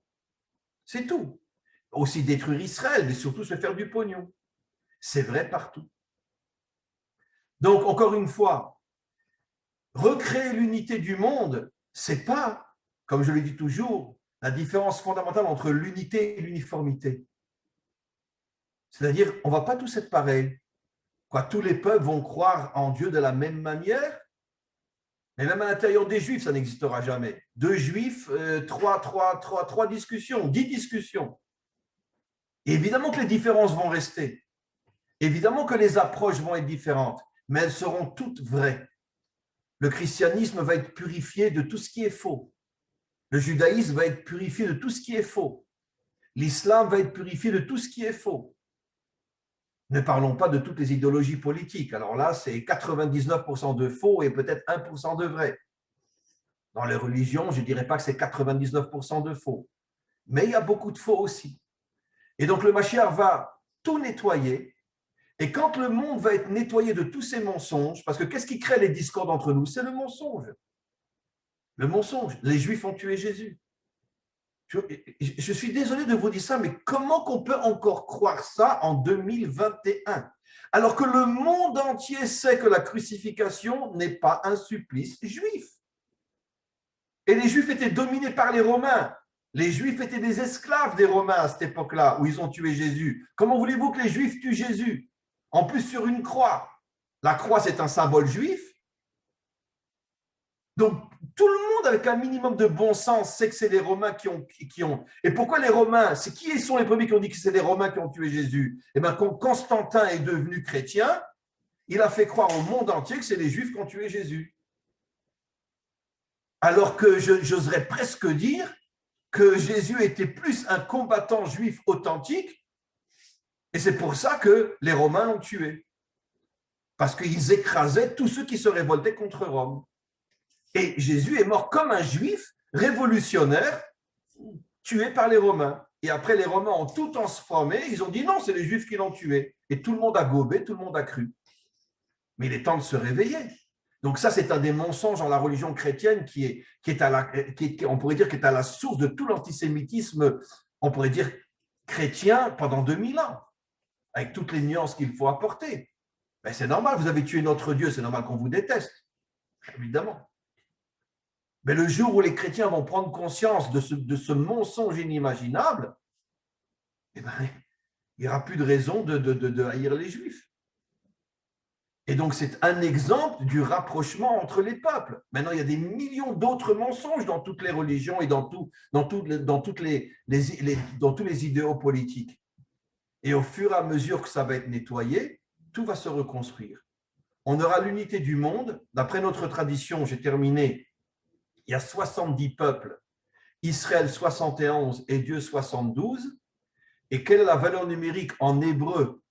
C'est tout. Aussi détruire Israël, mais surtout se faire du pognon. C'est vrai partout. Donc, encore une fois, recréer l'unité du monde, ce n'est pas, comme je le dis toujours, la différence fondamentale entre l'unité et l'uniformité. C'est-à-dire, on ne va pas tous être pareils. Quoi, tous les peuples vont croire en Dieu de la même manière, mais même à l'intérieur des Juifs, ça n'existera jamais. 2 Juifs, 3 discussions, 10 discussions. Et évidemment que les différences vont rester. Évidemment que les approches vont être différentes, mais elles seront toutes vraies. Le christianisme va être purifié de tout ce qui est faux. Le judaïsme va être purifié de tout ce qui est faux. L'islam va être purifié de tout ce qui est faux. Ne parlons pas de toutes les idéologies politiques. Alors là, c'est 99% de faux et peut-être 1% de vrai. Dans les religions, je ne dirais pas que c'est 99% de faux. Mais il y a beaucoup de faux aussi. Et donc le Mashiach va tout nettoyer. Et quand le monde va être nettoyé de tous ces mensonges, parce que qu'est-ce qui crée les discordes entre nous? C'est le mensonge. Le mensonge. Les Juifs ont tué Jésus. Je suis désolé de vous dire ça, mais comment qu'on peut encore croire ça en 2021? Alors que le monde entier sait que la crucifixion n'est pas un supplice juif. Et les Juifs étaient dominés par les Romains. Les Juifs étaient des esclaves des Romains à cette époque-là où ils ont tué Jésus. Comment voulez-vous que les Juifs tuent Jésus? En plus sur une croix. La croix, c'est un symbole juif. Donc, tout le monde avec un minimum de bon sens sait que c'est les Romains qui ont… Et pourquoi les Romains? C'est qui sont les premiers qui ont dit que c'est les Romains qui ont tué Jésus? Eh bien, quand Constantin est devenu chrétien, il a fait croire au monde entier que c'est les Juifs qui ont tué Jésus. Alors que j'oserais presque dire que Jésus était plus un combattant juif authentique, et c'est pour ça que les Romains l'ont tué. Parce qu'ils écrasaient tous ceux qui se révoltaient contre Rome. Et Jésus est mort comme un juif révolutionnaire tué par les Romains. Et après, les Romains ont tout transformé. Ils ont dit non, c'est les Juifs qui l'ont tué. Et tout le monde a gobé, tout le monde a cru. Mais il est temps de se réveiller. Donc ça, c'est un des mensonges dans la religion chrétienne on pourrait dire, qui est à la source de tout l'antisémitisme, on pourrait dire, chrétien pendant 2000 ans, avec toutes les nuances qu'il faut apporter. Ben, c'est normal, vous avez tué notre Dieu, c'est normal qu'on vous déteste, évidemment. Mais le jour où les chrétiens vont prendre conscience de ce mensonge inimaginable, eh ben, il n'y aura plus de raison de haïr les Juifs. Et donc, c'est un exemple du rapprochement entre les peuples. Maintenant, il y a des millions d'autres mensonges dans toutes les religions et dans tous les idéaux politiques. Et au fur et à mesure que ça va être nettoyé, tout va se reconstruire. On aura l'unité du monde. D'après notre tradition, j'ai terminé, il y a 70 peuples, Israël 71 et Dieu 72. Et quelle est la valeur numérique en hébreu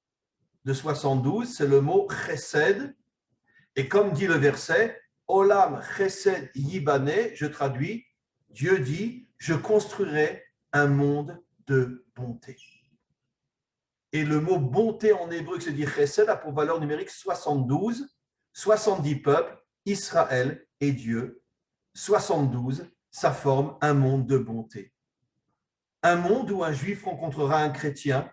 de 72? C'est le mot chesed. Et comme dit le verset, Olam chesed yibane, je traduis, Dieu dit, je construirai un monde de bonté. Et le mot bonté en hébreu qui se dit chesed a pour valeur numérique 72, 70 peuples, Israël et Dieu. 72, ça forme un monde de bonté. Un monde où un juif rencontrera un chrétien.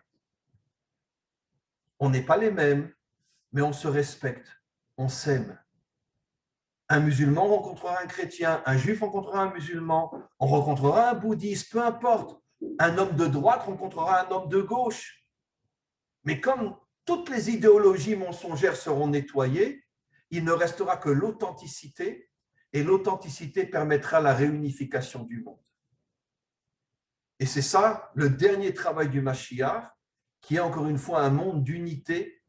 On n'est pas les mêmes, mais on se respecte, on s'aime. Un musulman rencontrera un chrétien, un juif rencontrera un musulman, on rencontrera un bouddhiste, peu importe. Un homme de droite rencontrera un homme de gauche. Mais comme toutes les idéologies mensongères seront nettoyées, il ne restera que l'authenticité, et l'authenticité permettra la réunification du monde. Et c'est ça, le dernier travail du Mashiach, qui est encore une fois un monde d'unité,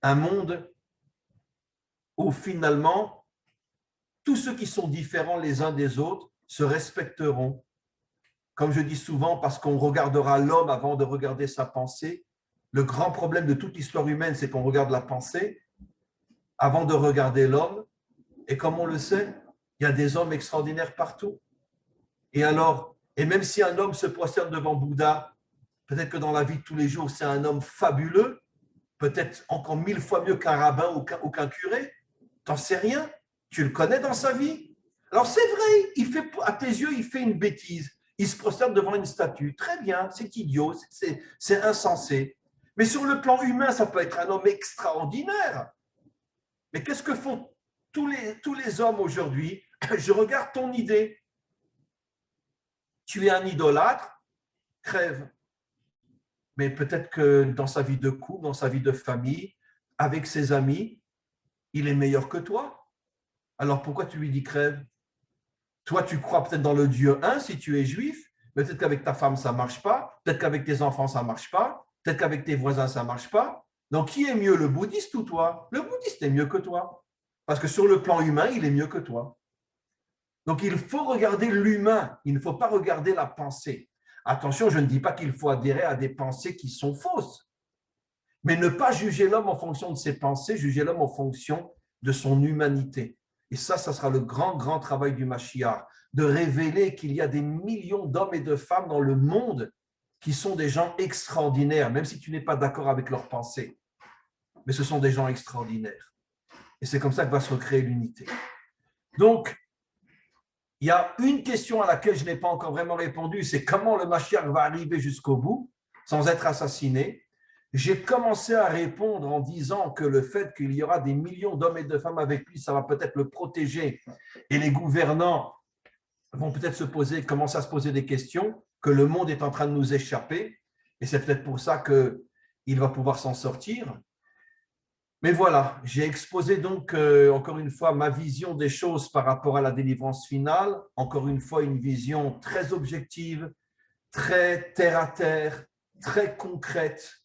un monde où finalement, tous ceux qui sont différents les uns des autres se respecteront. Comme je dis souvent, parce qu'on regardera l'homme avant de regarder sa pensée. Le grand problème de toute l'histoire humaine, c'est qu'on regarde la pensée avant de regarder l'homme. Et comme on le sait, il y a des hommes extraordinaires partout. Et alors, et même si un homme se prosterne devant Bouddha, peut-être que dans la vie de tous les jours, c'est un homme fabuleux, peut-être encore 1000 fois mieux qu'un rabbin ou qu'un curé. T'en sais rien, tu le connais dans sa vie. Alors c'est vrai, à tes yeux, il fait une bêtise. Il se prosterne devant une statue. Très bien, c'est idiot, c'est insensé. Mais sur le plan humain, ça peut être un homme extraordinaire. Mais qu'est-ce que font tous les hommes aujourd'hui? Je regarde ton idée. Tu es un idolâtre, crève. Mais peut-être que dans sa vie de couple, dans sa vie de famille, avec ses amis, il est meilleur que toi. Alors pourquoi tu lui dis crève? Toi, tu crois peut-être dans le Dieu un si tu es juif, mais peut-être qu'avec ta femme, ça ne marche pas. Peut-être qu'avec tes enfants, ça ne marche pas. Peut-être qu'avec tes voisins, ça ne marche pas. Donc, qui est mieux, le bouddhiste ou toi? Le bouddhiste est mieux que toi. Parce que sur le plan humain, il est mieux que toi. Donc, il faut regarder l'humain. Il ne faut pas regarder la pensée. Attention, je ne dis pas qu'il faut adhérer à des pensées qui sont fausses. Mais ne pas juger l'homme en fonction de ses pensées, juger l'homme en fonction de son humanité. Et ça sera le grand, grand travail du Mashiach, de révéler qu'il y a des millions d'hommes et de femmes dans le monde qui sont des gens extraordinaires, même si tu n'es pas d'accord avec leurs pensées. Mais ce sont des gens extraordinaires. Et c'est comme ça que va se recréer l'unité. Donc, il y a une question à laquelle je n'ai pas encore vraiment répondu, c'est comment le Mashiach va arriver jusqu'au bout, sans être assassiné. J'ai commencé à répondre en disant que le fait qu'il y aura des millions d'hommes et de femmes avec lui, ça va peut-être le protéger. Et les gouvernants vont peut-être commencer à se poser des questions, que le monde est en train de nous échapper. Et c'est peut-être pour ça qu'il va pouvoir s'en sortir. Mais voilà, j'ai exposé donc encore une fois ma vision des choses par rapport à la délivrance finale. Encore une fois, une vision très objective, très terre à terre, très concrète.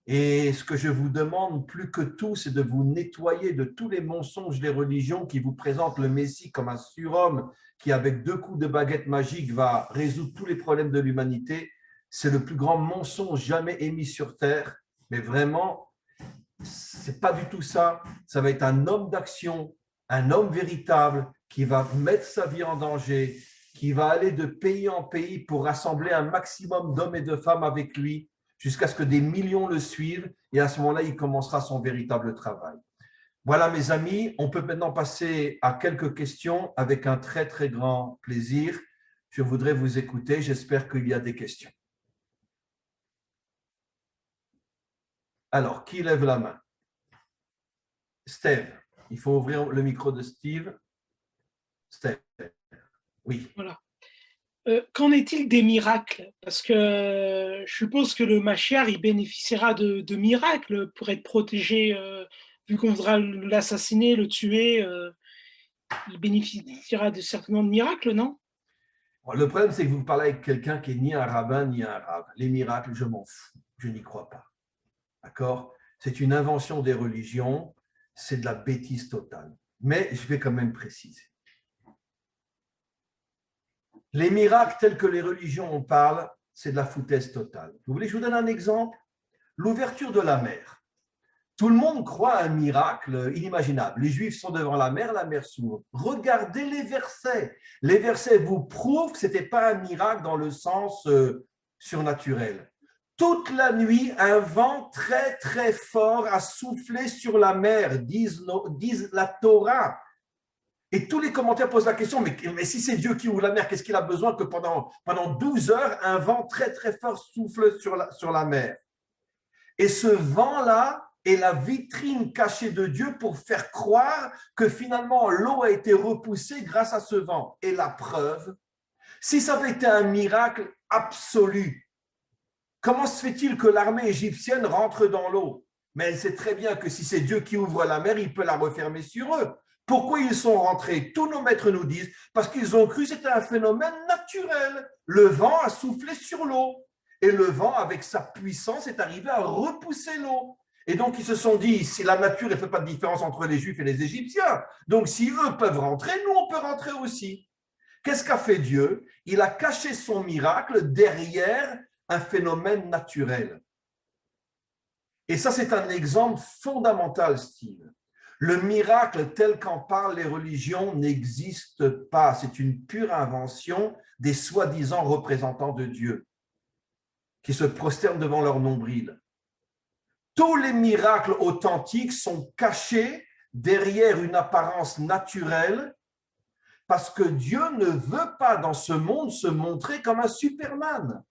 Et ce que je vous demande plus que tout, c'est de vous nettoyer de tous les mensonges des religions qui vous présentent le Messie comme un surhomme qui, avec 2 coups de baguette magique, va résoudre tous les problèmes de l'humanité. C'est le plus grand mensonge jamais émis sur Terre. Mais vraiment, c'est pas du tout ça. Ça va être un homme d'action, un homme véritable qui va mettre sa vie en danger, qui va aller de pays en pays pour rassembler un maximum d'hommes et de femmes avec lui, jusqu'à ce que des millions le suivent. Et à ce moment-là, il commencera son véritable travail. Voilà, mes amis, on peut maintenant passer à quelques questions avec un très, très grand plaisir. Je voudrais vous écouter. J'espère qu'il y a des questions. Alors, qui lève la main? Steve. Il faut ouvrir le micro de Steve. Steve. Oui. Voilà. Qu'en est-il des miracles? Parce que je suppose que le Mashiach, il bénéficiera de miracles pour être protégé, vu qu'on voudra l'assassiner, le tuer, il bénéficiera certainement de miracles, non? Le problème, c'est que vous parlez avec quelqu'un qui n'est ni un rabbin ni un arabe. Les miracles, je m'en fous. Je n'y crois pas. D'accord? C'est une invention des religions. C'est de la bêtise totale. Mais je vais quand même préciser. Les miracles tels que les religions en parlent, c'est de la foutaise totale. Vous voulez que je vous donne un exemple? L'ouverture de la mer. Tout le monde croit à un miracle inimaginable. Les Juifs sont devant la mer s'ouvre. Regardez les versets. Les versets vous prouvent que ce n'était pas un miracle dans le sens surnaturel. Toute la nuit, un vent très très fort a soufflé sur la mer, disent la Torah. Et tous les commentaires posent la question, mais si c'est Dieu qui ouvre la mer, qu'est-ce qu'il a besoin que pendant 12 heures, un vent très très fort souffle sur la mer? Et ce vent-là est la vitrine cachée de Dieu pour faire croire que finalement l'eau a été repoussée grâce à ce vent. Et la preuve, si ça avait été un miracle absolu, comment se fait-il que l'armée égyptienne rentre dans l'eau? Mais elle sait très bien que si c'est Dieu qui ouvre la mer, il peut la refermer sur eux. Pourquoi ils sont rentrés? Tous nos maîtres nous disent parce qu'ils ont cru que c'était un phénomène naturel. Le vent a soufflé sur l'eau. Et le vent, avec sa puissance, est arrivé à repousser l'eau. Et donc, ils se sont dit, si la nature ne fait pas de différence entre les Juifs et les Égyptiens, donc si eux peuvent rentrer, nous, on peut rentrer aussi. Qu'est-ce qu'a fait Dieu? Il a caché son miracle derrière un phénomène naturel. Et ça, c'est un exemple fondamental, Steve. Le miracle tel qu'en parlent les religions n'existe pas. C'est une pure invention des soi-disant représentants de Dieu qui se prosternent devant leur nombril. Tous les miracles authentiques sont cachés derrière une apparence naturelle parce que Dieu ne veut pas dans ce monde se montrer comme un Superman.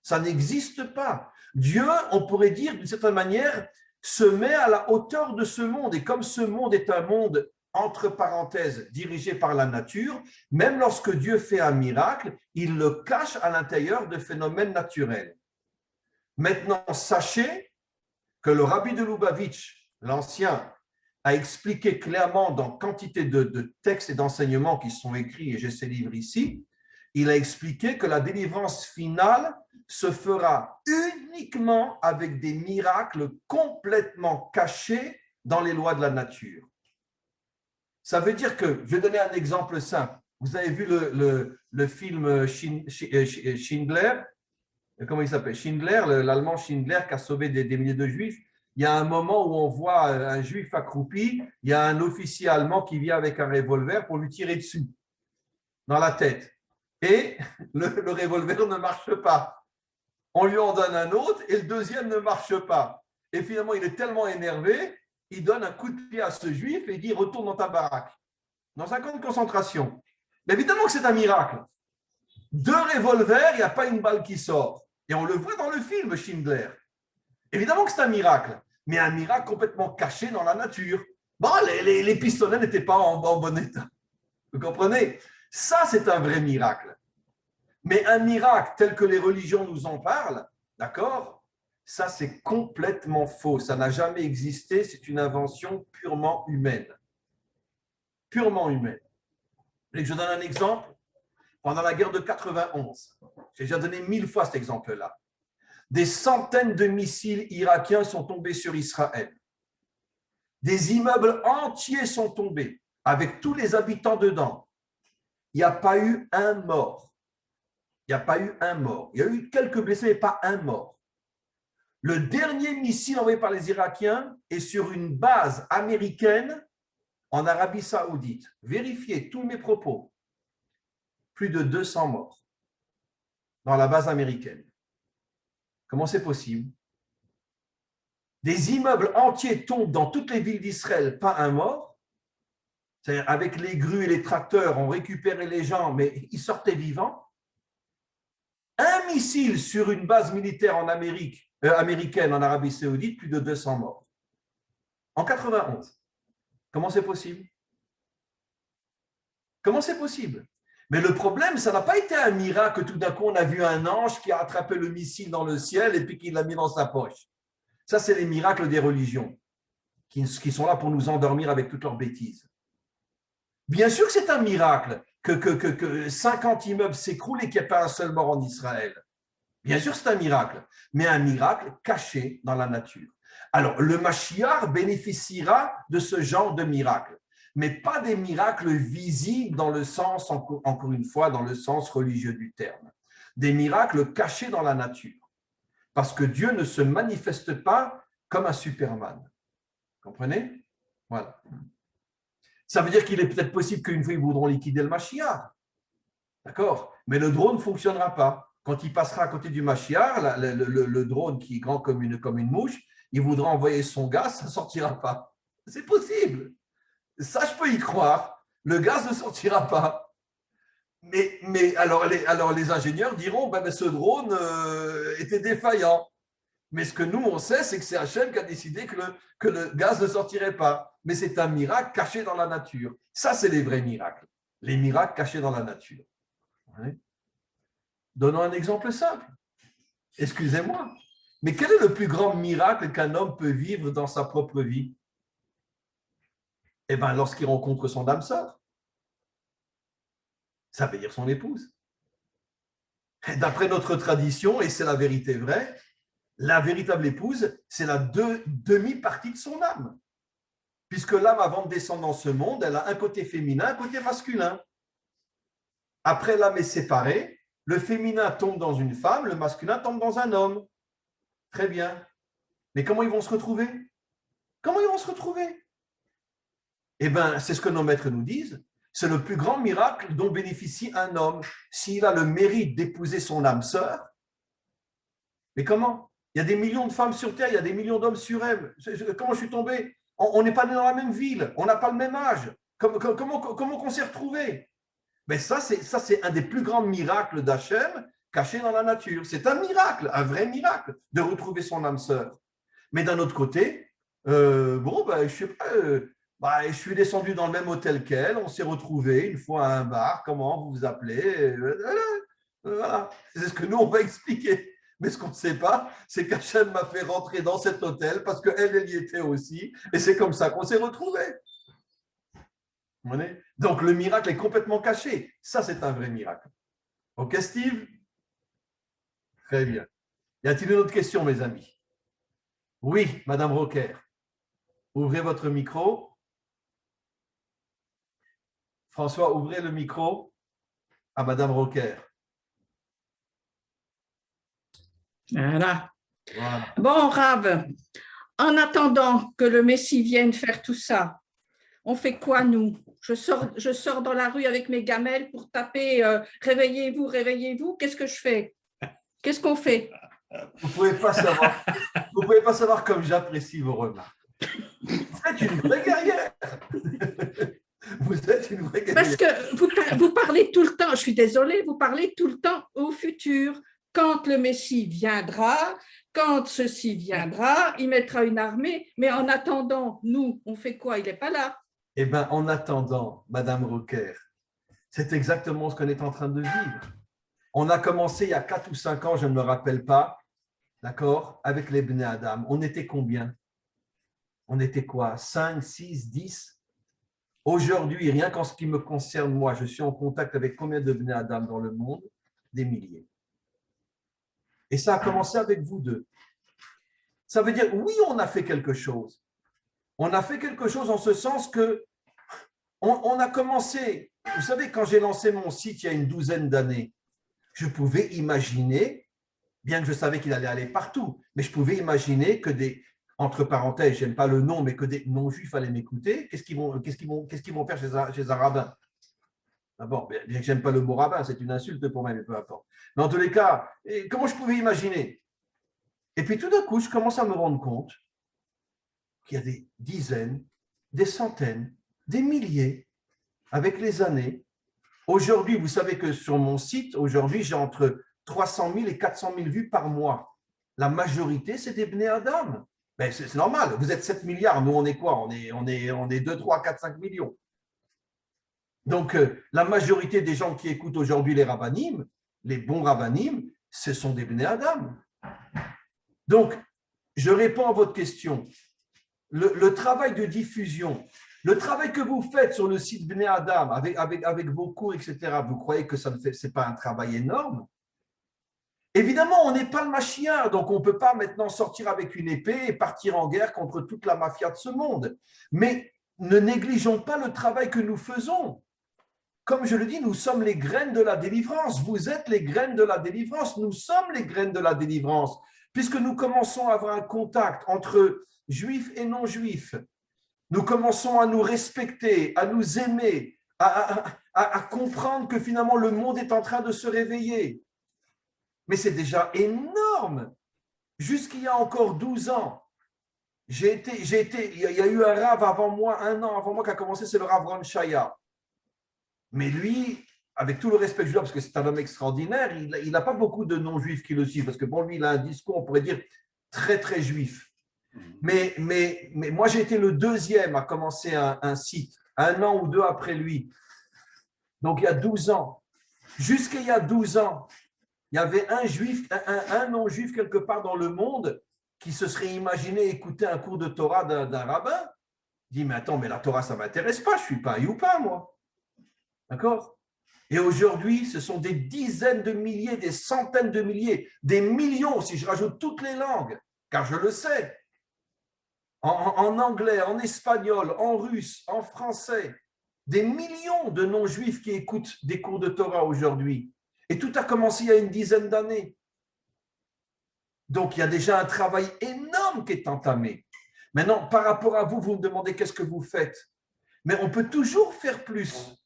Ça n'existe pas. Dieu, on pourrait dire d'une certaine manière, se met à la hauteur de ce monde. Et comme ce monde est un monde, entre parenthèses, dirigé par la nature, même lorsque Dieu fait un miracle, il le cache à l'intérieur de phénomènes naturels. Maintenant, sachez que le rabbi de Lubavitch, l'ancien, a expliqué clairement dans quantité de textes et d'enseignements qui sont écrits, et j'ai ces livres ici, il a expliqué que la délivrance finale se fera uniquement avec des miracles complètement cachés dans les lois de la nature. Ça veut dire que, je vais donner un exemple simple. Vous avez vu le film Schindler? Comment il s'appelle? Schindler, l'Allemand Schindler qui a sauvé des milliers de Juifs. Il y a un moment où on voit un Juif accroupi, il y a un officier allemand qui vient avec un revolver pour lui tirer dessus, dans la tête. Et le revolver ne marche pas. On lui en donne un autre et le deuxième ne marche pas. Et finalement, il est tellement énervé, il donne un coup de pied à ce Juif et il dit « Retourne dans ta baraque », dans un camp de concentration. Mais évidemment que c'est un miracle. 2 revolvers, il n'y a pas une balle qui sort. Et on le voit dans le film Schindler. Évidemment que c'est un miracle, mais un miracle complètement caché dans la nature. Bon, les pistolets n'étaient pas en bon état. Vous comprenez? Ça, c'est un vrai miracle. Mais un miracle tel que les religions nous en parlent, d'accord? Ça, c'est complètement faux. Ça n'a jamais existé. C'est une invention purement humaine. Purement humaine. Et je donne un exemple. Pendant la guerre de 91, j'ai déjà donné 1000 fois cet exemple-là. Des centaines de missiles irakiens sont tombés sur Israël. Des immeubles entiers sont tombés, avec tous les habitants dedans. Il n'y a pas eu un mort. Il n'y a pas eu un mort. Il y a eu quelques blessés, mais pas un mort. Le dernier missile envoyé par les Irakiens est sur une base américaine en Arabie Saoudite. Vérifiez tous mes propos. Plus de 200 morts dans la base américaine. Comment c'est possible? Des immeubles entiers tombent dans toutes les villes d'Israël, pas un mort. C'est-à-dire, avec les grues et les tracteurs, on récupérait les gens, mais ils sortaient vivants. Un missile sur une base militaire en américaine en Arabie Saoudite, plus de 200 morts. En 91. Comment c'est possible? Comment c'est possible? Mais le problème, ça n'a pas été un miracle que tout d'un coup, on a vu un ange qui a attrapé le missile dans le ciel et puis qui l'a mis dans sa poche. Ça, c'est les miracles des religions qui sont là pour nous endormir avec toutes leurs bêtises. Bien sûr que c'est un miracle que 50 immeubles s'écroulent et qu'il n'y ait pas un seul mort en Israël. Bien sûr, c'est un miracle, mais un miracle caché dans la nature. Alors, le Mashiach bénéficiera de ce genre de miracle, mais pas des miracles visibles dans le sens, encore une fois, dans le sens religieux du terme. Des miracles cachés dans la nature. Parce que Dieu ne se manifeste pas comme un Superman. Comprenez? Voilà. Ça veut dire qu'il est peut-être possible qu'une fois, ils voudront liquider le Mashiach. D'accord? Mais le drone ne fonctionnera pas. Quand il passera à côté du Mashiach, le drone qui est grand comme une mouche, il voudra envoyer son gaz, ça ne sortira pas. C'est possible. Ça, je peux y croire. Le gaz ne sortira pas. Mais alors les ingénieurs diront, ben, ce drone était défaillant. Mais ce que nous, on sait, c'est que c'est Hachem qui a décidé que le gaz ne sortirait pas. Mais c'est un miracle caché dans la nature. Ça, c'est les vrais miracles. Les miracles cachés dans la nature. Ouais. Donnons un exemple simple. Excusez-moi. Mais quel est le plus grand miracle qu'un homme peut vivre dans sa propre vie? Eh bien, lorsqu'il rencontre son âme sœur. Ça veut dire son épouse. D'après notre tradition, et c'est la vérité vraie, la véritable épouse, c'est la demi-partie de son âme. Puisque l'âme, avant de descendre dans ce monde, elle a un côté féminin, un côté masculin. Après, l'âme est séparée, le féminin tombe dans une femme, le masculin tombe dans un homme. Très bien. Mais comment ils vont se retrouver? Comment ils vont se retrouver? Eh bien, c'est ce que nos maîtres nous disent. C'est le plus grand miracle dont bénéficie un homme s'il a le mérite d'épouser son âme sœur. Mais comment? Il y a des millions de femmes sur Terre, il y a des millions d'hommes sur elle. Comment je suis tombé? On n'est pas né dans la même ville, on n'a pas le même âge. Comment qu'on s'est retrouvés? Mais ça, c'est un des plus grands miracles d'Hachem caché dans la nature. C'est un miracle, un vrai miracle, de retrouver son âme sœur. Mais d'un autre côté, je sais pas, je suis descendu dans le même hôtel qu'elle, on s'est retrouvés une fois à un bar, comment vous vous appelez? Voilà, c'est ce que nous, on va expliquer. Mais ce qu'on ne sait pas, c'est qu'Hachem m'a fait rentrer dans cet hôtel parce qu'elle, elle y était aussi. Et c'est comme ça qu'on s'est retrouvés. Donc, le miracle est complètement caché. Ça, c'est un vrai miracle. OK, Steve? Très bien. Y a-t-il une autre question, mes amis? Oui, Madame Rocker. Ouvrez votre micro. François, ouvrez le micro à Madame Rocker. Voilà. Voilà. Bon, Rav, en attendant que le Messie vienne faire tout ça, on fait quoi, nous? Je sors dans la rue avec mes gamelles pour taper réveillez-vous, réveillez-vous. Qu'est-ce que je fais? Qu'est-ce qu'on fait? Vous ne pouvez pas savoir. Vous pouvez pas savoir comme j'apprécie vos remarques. Vous êtes une vraie guerrière. Vous êtes une vraie guerrière. Parce que vous parlez tout le temps, je suis désolée, vous parlez tout le temps au futur. Quand le Messie viendra, quand ceci viendra, il mettra une armée. Mais en attendant, nous, on fait quoi? Il n'est pas là. Eh bien, en attendant, Madame Rocker, c'est exactement ce qu'on est en train de vivre. On a commencé il y a 4 ou 5 ans, je ne me rappelle pas, d'accord, avec les Bnei Adam. On était combien? On était quoi? 5, 6, 10? Aujourd'hui, rien qu'en ce qui me concerne, moi, je suis en contact avec combien de Bnei Adam dans le monde? Des milliers. Et ça a commencé avec vous deux. Ça veut dire, oui, on a fait quelque chose. On a fait quelque chose en ce sens que on a commencé, vous savez, quand j'ai lancé mon site il y a une douzaine d'années, je pouvais imaginer, bien que je savais qu'il allait aller partout, mais je pouvais imaginer que des, entre parenthèses, je n'aime pas le nom, mais que des non-juifs allaient m'écouter. Qu'est-ce qu'ils vont faire chez un rabbin? Bon, bien que j'aime pas le mot rabbin, c'est une insulte pour moi, mais peu importe. Mais en tous les cas, comment je pouvais imaginer? Et puis tout d'un coup, je commence à me rendre compte qu'il y a des dizaines, des centaines, des milliers, avec les années. Aujourd'hui, vous savez que sur mon site, aujourd'hui, j'ai entre 300 000 et 400 000 vues par mois. La majorité, c'est des Bnei Adam. Ben, c'est normal, vous êtes 7 milliards, nous on est quoi? On est 2, 3, 4, 5 millions. Donc, la majorité des gens qui écoutent aujourd'hui les rabbanim, les bons rabbanim, ce sont des Bnei Adam. Donc, je réponds à votre question. Le travail de diffusion, le travail que vous faites sur le site Bnei Adam avec vos cours, etc., vous croyez que ce n'est pas un travail énorme? Évidemment, on n'est pas le Mashiach, donc on ne peut pas maintenant sortir avec une épée et partir en guerre contre toute la mafia de ce monde. Mais ne négligeons pas le travail que nous faisons. Comme je le dis, nous sommes les graines de la délivrance. Vous êtes les graines de la délivrance. Nous sommes les graines de la délivrance. Puisque nous commençons à avoir un contact entre juifs et non-juifs. Nous commençons à nous respecter, à nous aimer, à comprendre que finalement le monde est en train de se réveiller. Mais c'est déjà énorme. Jusqu'il y a encore 12 ans, il y a eu un rave avant moi, un an avant moi qui a commencé, c'est le Rav Ron Shaya. Mais lui, avec tout le respect que je dois, parce que c'est un homme extraordinaire, il n'a pas beaucoup de non-juifs qui le suivent, parce que bon, lui, il a un discours, on pourrait dire, très, très juif. Mais moi, j'ai été le deuxième à commencer un site, un an ou deux après lui. Donc, il y a 12 ans. Jusqu'il y a 12 ans, il y avait un juif, un non-juif quelque part dans le monde qui se serait imaginé écouter un cours de Torah d'un rabbin. Il dit, mais attends, mais la Torah, ça ne m'intéresse pas, je ne suis pas un youpa, moi. D'accord? Et aujourd'hui, ce sont des dizaines de milliers, des centaines de milliers, des millions, si je rajoute toutes les langues, car je le sais, en anglais, en espagnol, en russe, en français, des millions de non-juifs qui écoutent des cours de Torah aujourd'hui. Et tout a commencé il y a une dizaine d'années. Donc, il y a déjà un travail énorme qui est entamé. Maintenant, par rapport à vous, vous me demandez qu'est-ce que vous faites. Mais on peut toujours faire plus.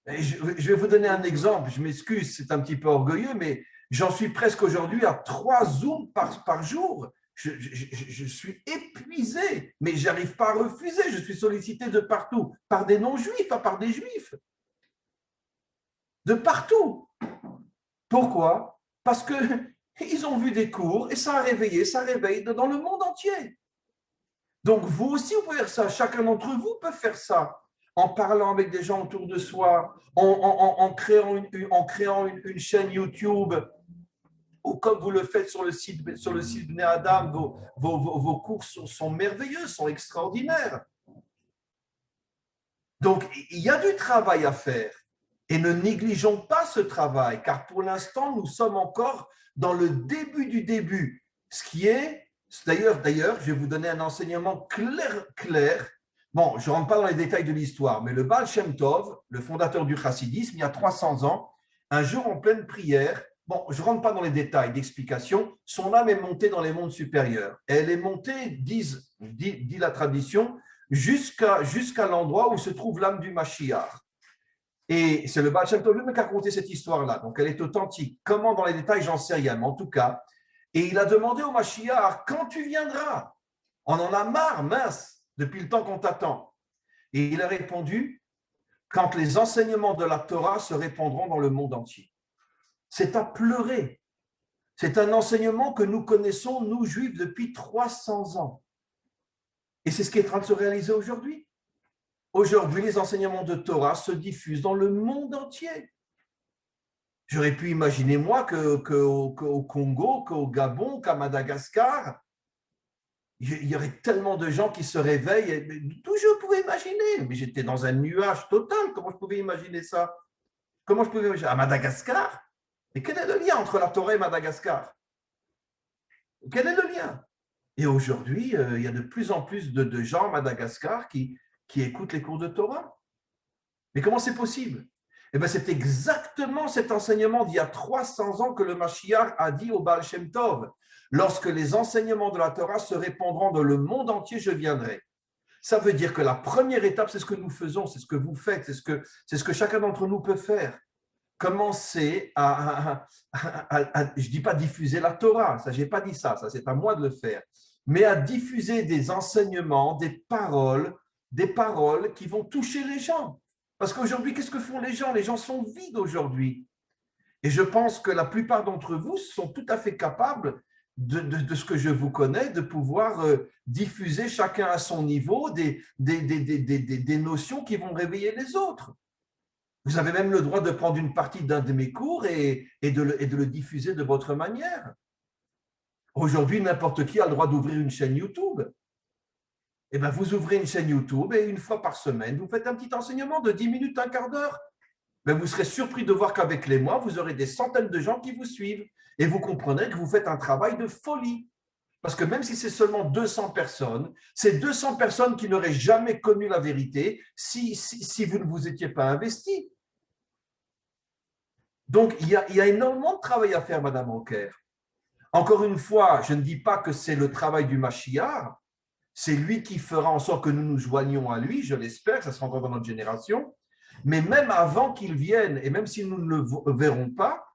Et je vais vous donner un exemple. Je m'excuse, c'est un petit peu orgueilleux, mais j'en suis presque aujourd'hui à 3 Zooms par jour. Je suis épuisé, mais je n'arrive pas à refuser. Je suis sollicité de partout, par des non-juifs, pas par des juifs. De partout. Pourquoi? Parce qu'ils ont vu des cours et ça a réveillé, ça réveille dans le monde entier. Donc, vous aussi, vous pouvez faire ça. Chacun d'entre vous peut faire ça. En parlant avec des gens autour de soi, en créant une chaîne YouTube, ou comme vous le faites sur le site Bnei Adam, vos cours sont merveilleux, sont extraordinaires. Donc, il y a du travail à faire. Et ne négligeons pas ce travail, car pour l'instant, nous sommes encore dans le début du début. Ce qui est, d'ailleurs, je vais vous donner un enseignement clair. Bon, je ne rentre pas dans les détails de l'histoire, mais le Baal Shem Tov, le fondateur du chassidisme, il y a 300 ans, un jour en pleine prière, bon, je ne rentre pas dans les détails d'explication, son âme est montée dans les mondes supérieurs. Elle est montée, dit la tradition, jusqu'à l'endroit où se trouve l'âme du Mashiach. Et c'est le Baal Shem Tov lui-même qui a raconté cette histoire-là, donc elle est authentique. Comment dans les détails, j'en sais rien, mais en tout cas, et il a demandé au Mashiach, quand tu viendras? On en a marre, mince, depuis le temps qu'on t'attend. Et il a répondu, quand les enseignements de la Torah se répandront dans le monde entier. C'est à pleurer. C'est un enseignement que nous connaissons, nous, Juifs, depuis 300 ans. Et c'est ce qui est en train de se réaliser aujourd'hui. Aujourd'hui, les enseignements de Torah se diffusent dans le monde entier. J'aurais pu imaginer, moi, qu'au Congo, qu'au Gabon, qu'à Madagascar, il y aurait tellement de gens qui se réveillent. D'où je pouvais imaginer? Mais j'étais dans un nuage total. Comment je pouvais imaginer ça? Comment je pouvais imaginer? À Madagascar? Et quel est le lien entre la Torah et Madagascar? Quel est le lien? Et aujourd'hui, il y a de plus en plus de gens à Madagascar qui écoutent les cours de Torah. Mais comment c'est possible? Eh bien, c'est exactement cet enseignement d'il y a 300 ans que le Mashiach a dit au Baal Shem Tov. Lorsque les enseignements de la Torah se répandront dans le monde entier, je viendrai. Ça veut dire que la première étape, c'est ce que nous faisons, c'est ce que vous faites, c'est ce que chacun d'entre nous peut faire. Commencer je ne dis pas diffuser la Torah, ça, je n'ai pas dit ça c'est à moi de le faire, mais à diffuser des enseignements, des paroles qui vont toucher les gens. Parce qu'aujourd'hui, qu'est-ce que font les gens? Les gens sont vides aujourd'hui. Et je pense que la plupart d'entre vous sont tout à fait capables de ce que je vous connais, de pouvoir diffuser chacun à son niveau des notions qui vont réveiller les autres. Vous avez même le droit de prendre une partie d'un de mes cours et de le diffuser de votre manière. Aujourd'hui, n'importe qui a le droit d'ouvrir une chaîne YouTube. Eh bien, vous ouvrez une chaîne YouTube et une fois par semaine, vous faites un petit enseignement de 10 minutes, un quart d'heure. Mais vous serez surpris de voir qu'avec les mois, vous aurez des centaines de gens qui vous suivent et vous comprendrez que vous faites un travail de folie. Parce que même si c'est seulement 200 personnes, c'est 200 personnes qui n'auraient jamais connu la vérité si vous ne vous étiez pas investi. Donc, il y a énormément de travail à faire, Madame Anker. Encore une fois, je ne dis pas que c'est le travail du Mashiach, c'est lui qui fera en sorte que nous nous joignions à lui, je l'espère, ça sera encore dans notre génération. Mais même avant qu'il vienne, et même si nous ne le verrons pas,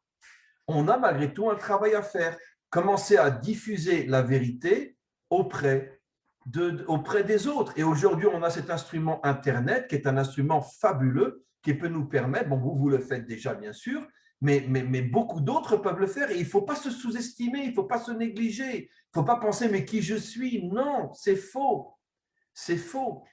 on a malgré tout un travail à faire. Commencer à diffuser la vérité auprès des autres. Et aujourd'hui, on a cet instrument Internet qui est un instrument fabuleux qui peut nous permettre, bon, vous le faites déjà bien sûr, mais beaucoup d'autres peuvent le faire et il ne faut pas se sous-estimer, il ne faut pas se négliger, il ne faut pas penser mais qui je suis. Non, c'est faux. C'est faux.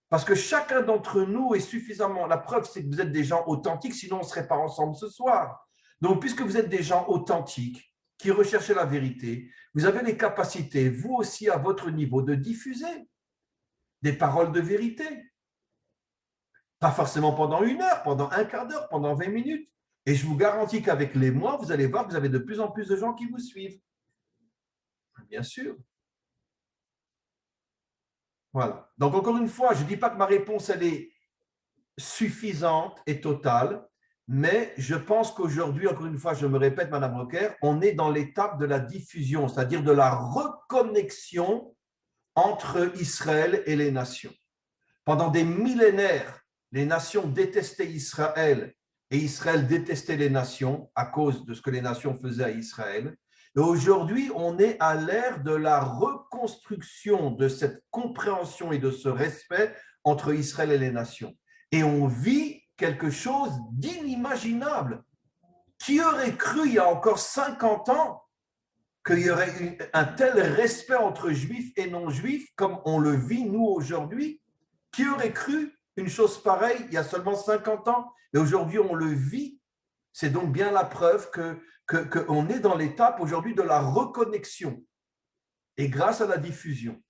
Parce que chacun d'entre nous est suffisamment… La preuve, c'est que vous êtes des gens authentiques, sinon on ne serait pas ensemble ce soir. Donc, puisque vous êtes des gens authentiques, qui recherchez la vérité, vous avez les capacités, vous aussi à votre niveau, de diffuser des paroles de vérité. Pas forcément pendant 1 heure, pendant un quart d'heure, pendant 20 minutes. Et je vous garantis qu'avec les mois, vous allez voir que vous avez de plus en plus de gens qui vous suivent. Bien sûr. Voilà. Donc, encore une fois, je ne dis pas que ma réponse, elle est suffisante et totale, mais je pense qu'aujourd'hui, encore une fois, je me répète, Madame Rocker, on est dans l'étape de la diffusion, c'est-à-dire de la reconnexion entre Israël et les nations. Pendant des millénaires, les nations détestaient Israël et Israël détestait les nations à cause de ce que les nations faisaient à Israël. Et aujourd'hui, on est à l'ère de la reconstruction de cette compréhension et de ce respect entre Israël et les nations. Et on vit quelque chose d'inimaginable. Qui aurait cru il y a encore 50 ans qu'il y aurait un tel respect entre juifs et non-juifs comme on le vit nous aujourd'hui? Qui aurait cru une chose pareille il y a seulement 50 ans? Et aujourd'hui, on le vit. C'est donc bien la preuve qu'on est dans l'étape aujourd'hui de la reconnexion. Et grâce à la diffusion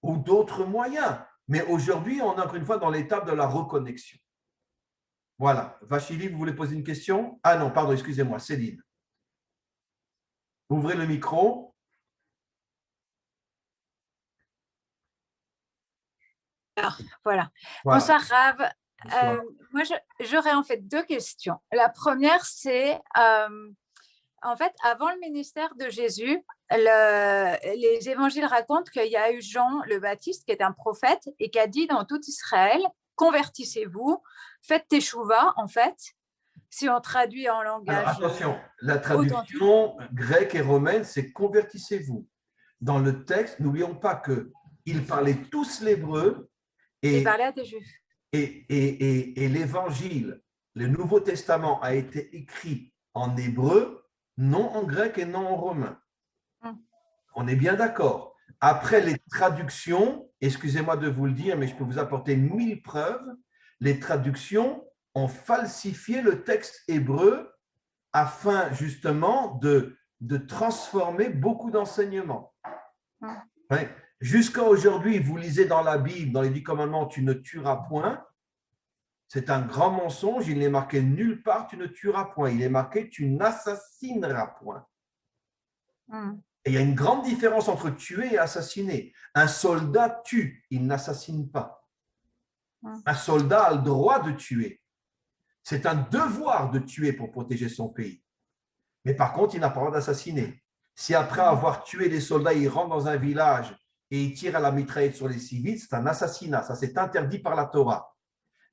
ou d'autres moyens. Mais aujourd'hui, on est encore une fois dans l'étape de la reconnexion. Voilà. Vachili, vous voulez poser une question? Ah non, pardon, excusez-moi, Céline. Ouvrez le micro. Voilà. Voilà. Bonsoir Rav. Bonsoir. Moi, j'aurais en fait 2 questions. La première, c'est en fait, avant le ministère de Jésus, les évangiles racontent qu'il y a eu Jean le Baptiste, qui est un prophète, et qui a dit dans tout Israël, convertissez-vous, faites teshuva, en fait, si on traduit en langage… Alors, attention, la traduction grecque et romaine, c'est convertissez-vous. Dans le texte, n'oublions pas qu'ils parlaient tous l'hébreu et parlait à des Juifs. Et l'évangile, le Nouveau Testament a été écrit en hébreu, non en grec et non en romain. On est bien d'accord. Après les traductions, excusez-moi de vous le dire, mais je peux vous apporter 1000 preuves, les traductions ont falsifié le texte hébreu afin justement de transformer beaucoup d'enseignements. Ouais. Jusqu'à aujourd'hui, vous lisez dans la Bible, dans les 10 commandements, tu ne tueras point. C'est un grand mensonge. Il n'est marqué nulle part, tu ne tueras point. Il est marqué, tu n'assassineras point. Et il y a une grande différence entre tuer et assassiner. Un soldat tue, il n'assassine pas. Un soldat a le droit de tuer. C'est un devoir de tuer pour protéger son pays. Mais par contre, il n'a pas le droit d'assassiner. Si après avoir tué les soldats, il rentre dans un village et il tire à la mitraillette sur les civils, c'est un assassinat. Ça, c'est interdit par la Torah.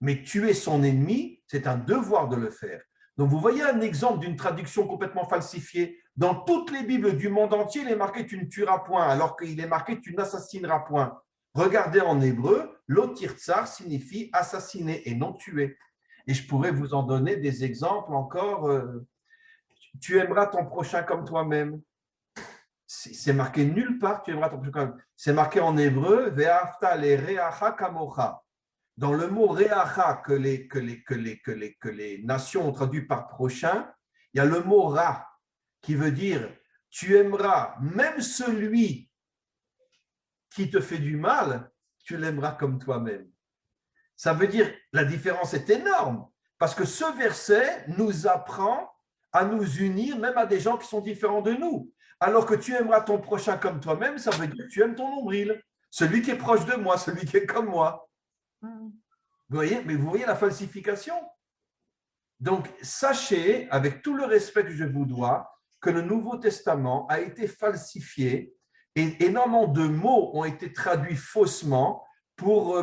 Mais tuer son ennemi, c'est un devoir de le faire. Donc, vous voyez un exemple d'une traduction complètement falsifiée. Dans toutes les Bibles du monde entier, il est marqué « tu ne tueras point », alors qu'il est marqué « tu n'assassineras point ». Regardez en hébreu, lotirtsar signifie assassiner et non tuer. Et je pourrais vous en donner des exemples encore. Tu aimeras ton prochain comme toi-même. C'est marqué nulle part, tu aimeras ton prochain comme toi-même. C'est marqué en hébreu, ve'afta le'reacha kamocha. Dans le mot reacha que les nations ont traduit par prochain, il y a le mot ra qui veut dire tu aimeras même celui qui te fait du mal, tu l'aimeras comme toi-même. Ça veut dire la différence est énorme parce que ce verset nous apprend à nous unir même à des gens qui sont différents de nous. Alors que tu aimeras ton prochain comme toi-même, ça veut dire que tu aimes ton nombril, celui qui est proche de moi, celui qui est comme moi. Vous voyez, mais vous voyez la falsification. Donc, sachez, avec tout le respect que je vous dois, que le Nouveau Testament a été falsifié et énormément de mots ont été traduits faussement pour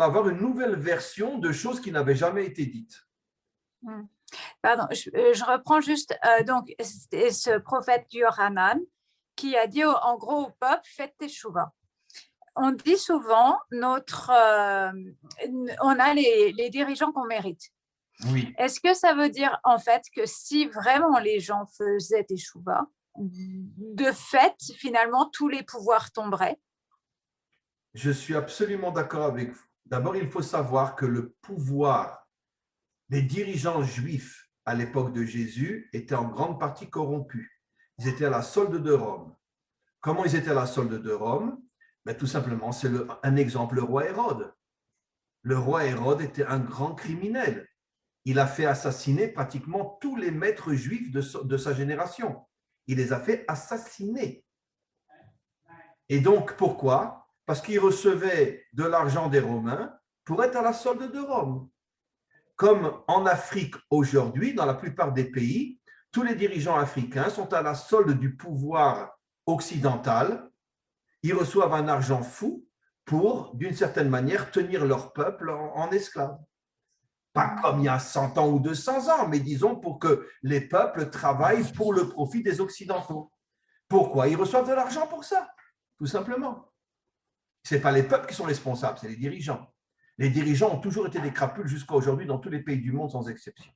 avoir une nouvelle version de choses qui n'avaient jamais été dites. Pardon, je reprends juste donc ce prophète Yohanan qui a dit en gros au peuple, faites teshuva. On dit souvent, on a les dirigeants qu'on mérite. Oui. Est-ce que ça veut dire en fait que si vraiment les gens faisaient teshuva, de fait, finalement, tous les pouvoirs tomberaient? Je suis absolument d'accord avec vous. D'abord, il faut savoir que le pouvoir des dirigeants juifs à l'époque de Jésus était en grande partie corrompu. Ils étaient à la solde de Rome. Comment ils étaient à la solde de Rome? Ben, tout simplement, c'est un exemple, le roi Hérode. Le roi Hérode était un grand criminel. Il a fait assassiner pratiquement tous les maîtres juifs de sa génération. Il les a fait assassiner. Et donc, pourquoi? Parce qu'il recevait de l'argent des Romains pour être à la solde de Rome. Comme en Afrique aujourd'hui, dans la plupart des pays, tous les dirigeants africains sont à la solde du pouvoir occidental. Ils reçoivent un argent fou pour, d'une certaine manière, tenir leur peuple en esclave. Pas comme il y a 100 ans ou 200 ans, mais disons pour que les peuples travaillent pour le profit des Occidentaux. Pourquoi? Ils reçoivent de l'argent pour ça, tout simplement. Ce n'est pas les peuples qui sont responsables, c'est les dirigeants. Les dirigeants ont toujours été des crapules jusqu'à aujourd'hui dans tous les pays du monde, sans exception.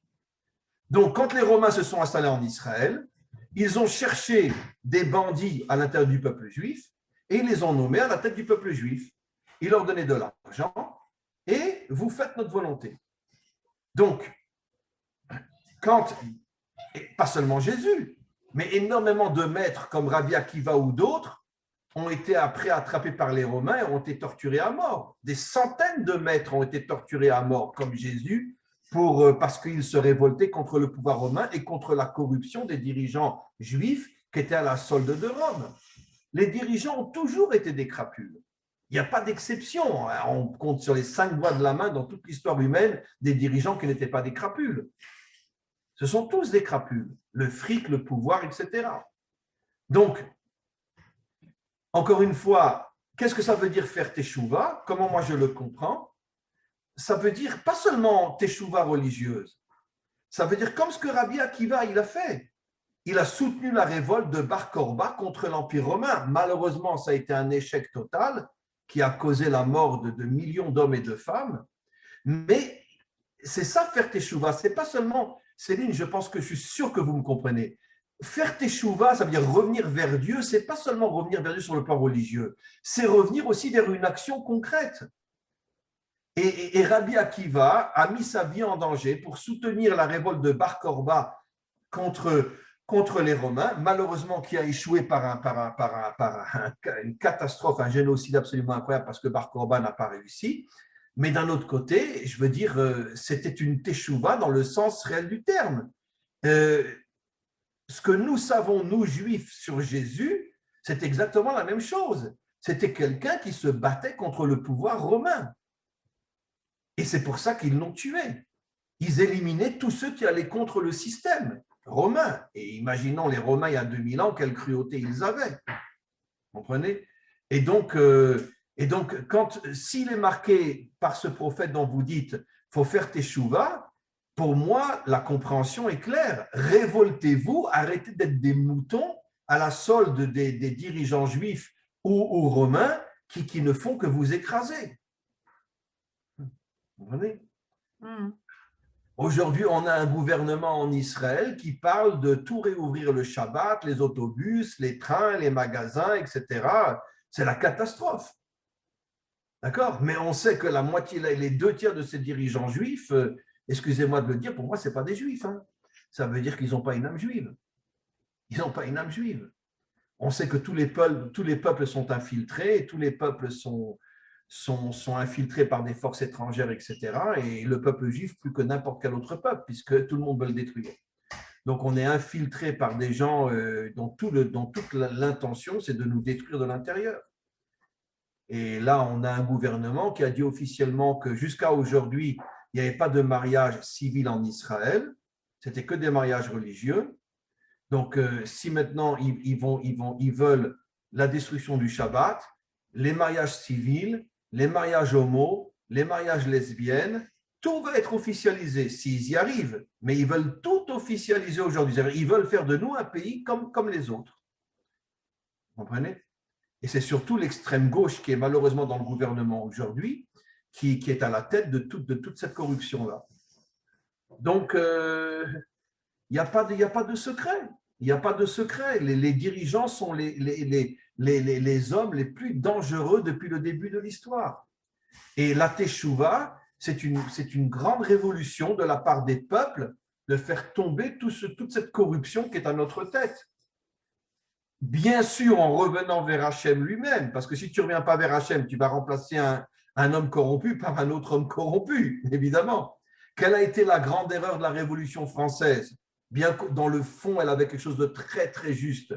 Donc, quand les Romains se sont installés en Israël, ils ont cherché des bandits à l'intérieur du peuple juif et ils les ont nommés à la tête du peuple juif. Ils leur donnaient de l'argent et vous faites notre volonté. Donc, pas seulement Jésus, mais énormément de maîtres comme Rabbi Akiva ou d'autres ont été après attrapés par les Romains et ont été torturés à mort. Des centaines de maîtres ont été torturés à mort, comme Jésus, parce qu'ils se révoltaient contre le pouvoir romain et contre la corruption des dirigeants juifs qui étaient à la solde de Rome. Les dirigeants ont toujours été des crapules. Il n'y a pas d'exception. On compte sur les 5 doigts de la main dans toute l'histoire humaine des dirigeants qui n'étaient pas des crapules. Ce sont tous des crapules. Le fric, le pouvoir, etc. Donc, encore une fois, qu'est-ce que ça veut dire faire teshuva? Comment moi je le comprends? Ça veut dire pas seulement teshuva religieuse. Ça veut dire comme ce que Rabbi Akiva il a fait. Il a soutenu la révolte de Bar Korba contre l'Empire romain. Malheureusement, ça a été un échec total qui a causé la mort de millions d'hommes et de femmes. Mais c'est ça faire teshuva. C'est pas seulement, Céline, je pense que je suis sûr que vous me comprenez. Faire teshuva, ça veut dire revenir vers Dieu, c'est pas seulement revenir vers Dieu sur le plan religieux, c'est revenir aussi vers une action concrète. Et Rabbi Akiva a mis sa vie en danger pour soutenir la révolte de Bar Korba contre les Romains, malheureusement qui a échoué par une catastrophe, un génocide absolument incroyable parce que Bar Korba n'a pas réussi. Mais d'un autre côté, je veux dire, c'était une teshuva dans le sens réel du terme. Ce que nous savons, nous juifs, sur Jésus, C'est exactement la même chose. C'était quelqu'un qui se battait contre le pouvoir romain. Et c'est pour ça qu'ils l'ont tué. Ils éliminaient tous ceux qui allaient contre le système romain. Et imaginons les Romains il y a 2000 ans, quelle cruauté ils avaient. Vous comprenez? Et donc, s'il est marqué par ce prophète dont vous dites, il faut faire teshuva, pour moi, la compréhension est claire. Révoltez-vous, arrêtez d'être des moutons à la solde des dirigeants juifs ou romains qui ne font que vous écraser. Vous comprenez? Aujourd'hui, on a un gouvernement en Israël qui parle de tout réouvrir le Shabbat, les autobus, les trains, les magasins, etc. C'est la catastrophe. D'accord? Mais on sait que la moitié, les 2 tiers de ces dirigeants juifs, excusez-moi de le dire, pour moi, ce n'est pas des juifs. Hein. Ça veut dire qu'ils n'ont pas une âme juive. Ils n'ont pas une âme juive. On sait que tous les peuples sont infiltrés, tous les peuples sont infiltrés par des forces étrangères, etc. Et le peuple juif plus que n'importe quel autre peuple, puisque tout le monde veut le détruire. Donc, on est infiltré par des gens dont toute l'intention, c'est de nous détruire de l'intérieur. Et là, on a un gouvernement qui a dit officiellement que jusqu'à aujourd'hui, il n'y avait pas de mariage civil en Israël, c'était que des mariages religieux. Donc, si maintenant ils veulent la destruction du Shabbat, les mariages civils, les mariages homo, les mariages lesbiennes, tout va être officialisé s'ils y arrivent. Mais ils veulent tout officialiser aujourd'hui. Ils veulent faire de nous un pays comme les autres. Vous comprenez? Et c'est surtout l'extrême gauche qui est malheureusement dans le gouvernement aujourd'hui qui est à la tête de toute cette corruption-là. Donc, il n'y a pas de secret. Il n'y a pas de secret. Les dirigeants sont les hommes les plus dangereux depuis le début de l'histoire. Et la Teshuvah, c'est une grande révolution de la part des peuples de faire tomber toute cette corruption qui est à notre tête. Bien sûr, en revenant vers Hachem lui-même, parce que si tu ne reviens pas vers Hachem, tu vas remplacer un homme corrompu par un autre homme corrompu, évidemment. Quelle a été la grande erreur de la Révolution française? Bien que dans le fond, elle avait quelque chose de très, très juste.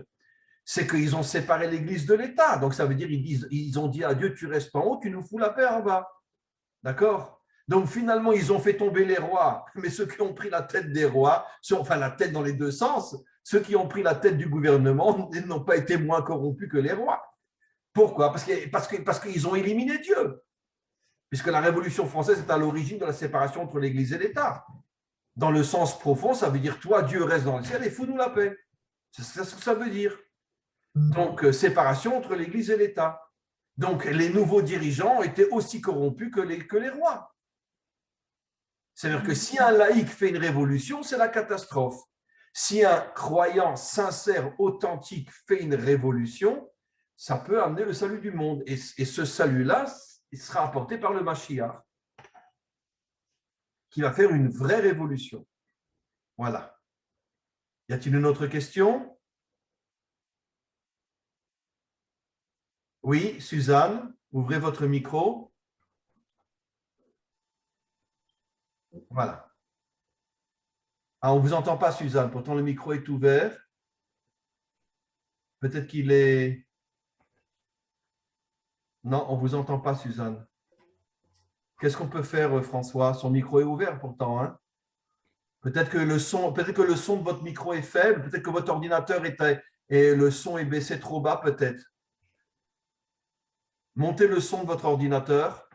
C'est qu'ils ont séparé l'Église de l'État. Donc, ça veut dire ils ont dit à Dieu, tu restes en haut, tu nous fous la paix en bas. D'accord? Donc, finalement, ils ont fait tomber les rois. Mais ceux qui ont pris la tête des rois, enfin la tête dans les deux sens, ceux qui ont pris la tête du gouvernement n'ont pas été moins corrompus que les rois. Pourquoi? Parce qu'ils ont éliminé Dieu. Puisque la Révolution française est à l'origine de la séparation entre l'Église et l'État. Dans le sens profond, ça veut dire, toi, Dieu reste dans le ciel et fous-nous la paix. C'est ce que ça veut dire. Donc, séparation entre l'Église et l'État. Donc, les nouveaux dirigeants étaient aussi corrompus que les rois. C'est-à-dire que si un laïc fait une révolution, c'est la catastrophe. Si un croyant sincère, authentique fait une révolution, ça peut amener le salut du monde. Et ce salut-là, il sera apporté par le Mashiach, qui va faire une vraie révolution. Voilà. Y a-t-il une autre question? Oui, Suzanne, ouvrez votre micro. Voilà. Ah, on ne vous entend pas, Suzanne. Pourtant, le micro est ouvert. Peut-être qu'il est… Non, on ne vous entend pas, Suzanne. Qu'est-ce qu'on peut faire, François? Son micro est ouvert pourtant. Hein? Peut-être que le son de votre micro est faible. Peut-être que votre ordinateur et le son est baissé trop bas, peut-être. Montez le son de votre ordinateur.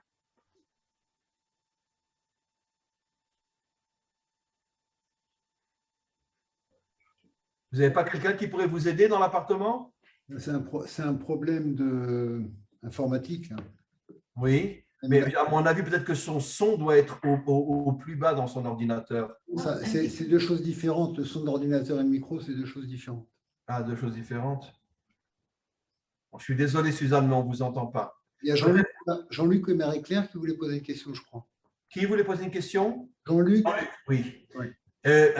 Vous n'avez pas quelqu'un qui pourrait vous aider dans l'appartement? C'est un problème informatique. Oui, mais à mon avis, peut-être que son son doit être au plus bas dans son ordinateur. C'est deux choses différentes. Le son d'ordinateur et le micro, c'est deux choses différentes. Ah, deux choses différentes. Bon, je suis désolé, Suzanne, mais on ne vous entend pas. Il y a Jean-Luc et Marie-Claire qui voulaient poser une question, je crois. Qui voulait poser une question? Jean-Luc. Oui. Oui.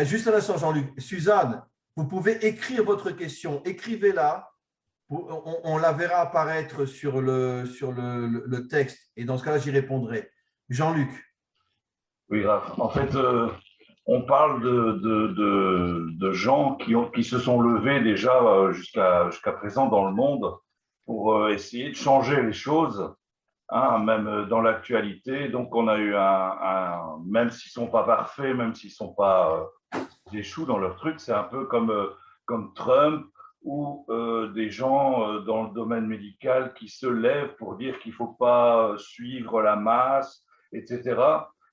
Juste un instant, Jean-Luc. Suzanne, vous pouvez écrire votre question. Écrivez-la. On la verra apparaître sur le texte. Et dans ce cas-là, j'y répondrai. Jean-Luc. Oui, Raph. En fait, on parle de gens qui se sont levés déjà jusqu'à présent dans le monde pour essayer de changer les choses, hein, même dans l'actualité. Donc, on a eu même s'ils ne sont pas parfaits, même s'ils ne sont pas échouent dans leur truc, c'est un peu comme Trump ou des gens dans le domaine médical qui se lèvent pour dire qu'il ne faut pas suivre la masse, etc.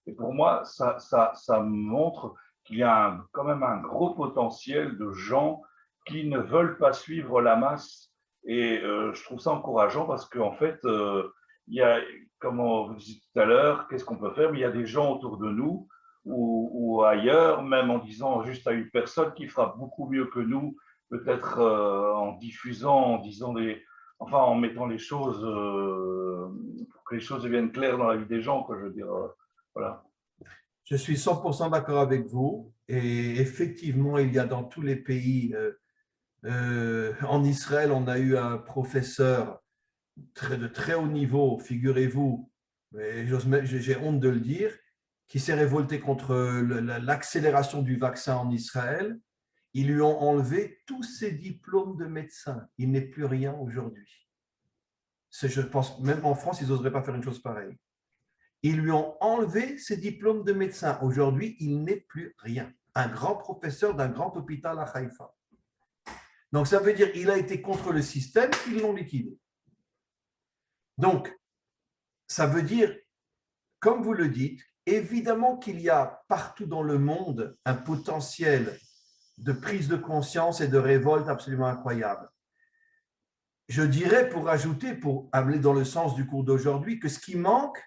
Et pour moi, ça montre qu'il y a quand même un gros potentiel de gens qui ne veulent pas suivre la masse. Et je trouve ça encourageant parce qu'en fait, il y a, comme on vous disait tout à l'heure, qu'est-ce qu'on peut faire? Mais il y a des gens autour de nous ou ailleurs, même en disant juste à une personne qui fera beaucoup mieux que nous, peut-être en diffusant, en disant enfin en mettant les choses, pour que les choses deviennent claires dans la vie des gens, quoi, je veux dire, voilà. Je suis 100% d'accord avec vous. Et effectivement, il y a dans tous les pays, en Israël, on a eu un professeur de très haut niveau, figurez-vous, j'ai honte de le dire, qui s'est révolté contre l'accélération du vaccin en Israël. Ils lui ont enlevé tous ses diplômes de médecin. Il n'est plus rien aujourd'hui. Je pense, même en France, ils n'oseraient pas faire une chose pareille. Ils lui ont enlevé ses diplômes de médecin. Aujourd'hui, il n'est plus rien. Un grand professeur d'un grand hôpital à Haïfa. Donc, ça veut dire qu'il a été contre le système, ils l'ont liquidé. Donc, ça veut dire, comme vous le dites, évidemment qu'il y a partout dans le monde un potentiel de prise de conscience et de révolte absolument incroyable. Je dirais, pour ajouter, pour aller dans le sens du cours d'aujourd'hui, que ce qui manque,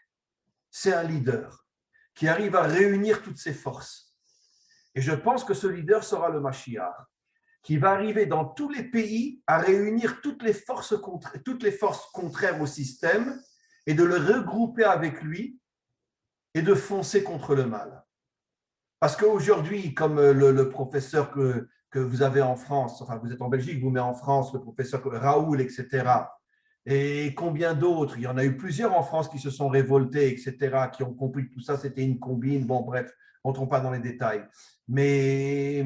c'est un leader qui arrive à réunir toutes ses forces. Et je pense que ce leader sera le Mashiach, qui va arriver dans tous les pays à réunir toutes les forces contraires au système et de le regrouper avec lui et de foncer contre le mal. Parce qu'aujourd'hui, comme le professeur que vous avez en France, enfin vous êtes en Belgique, vous mettez en France, le professeur Raoul, etc., et combien d'autres, il y en a eu plusieurs en France qui se sont révoltés, etc., qui ont compris que tout ça, c'était une combine. Bon, bref, on ne rentre pas dans les détails. Mais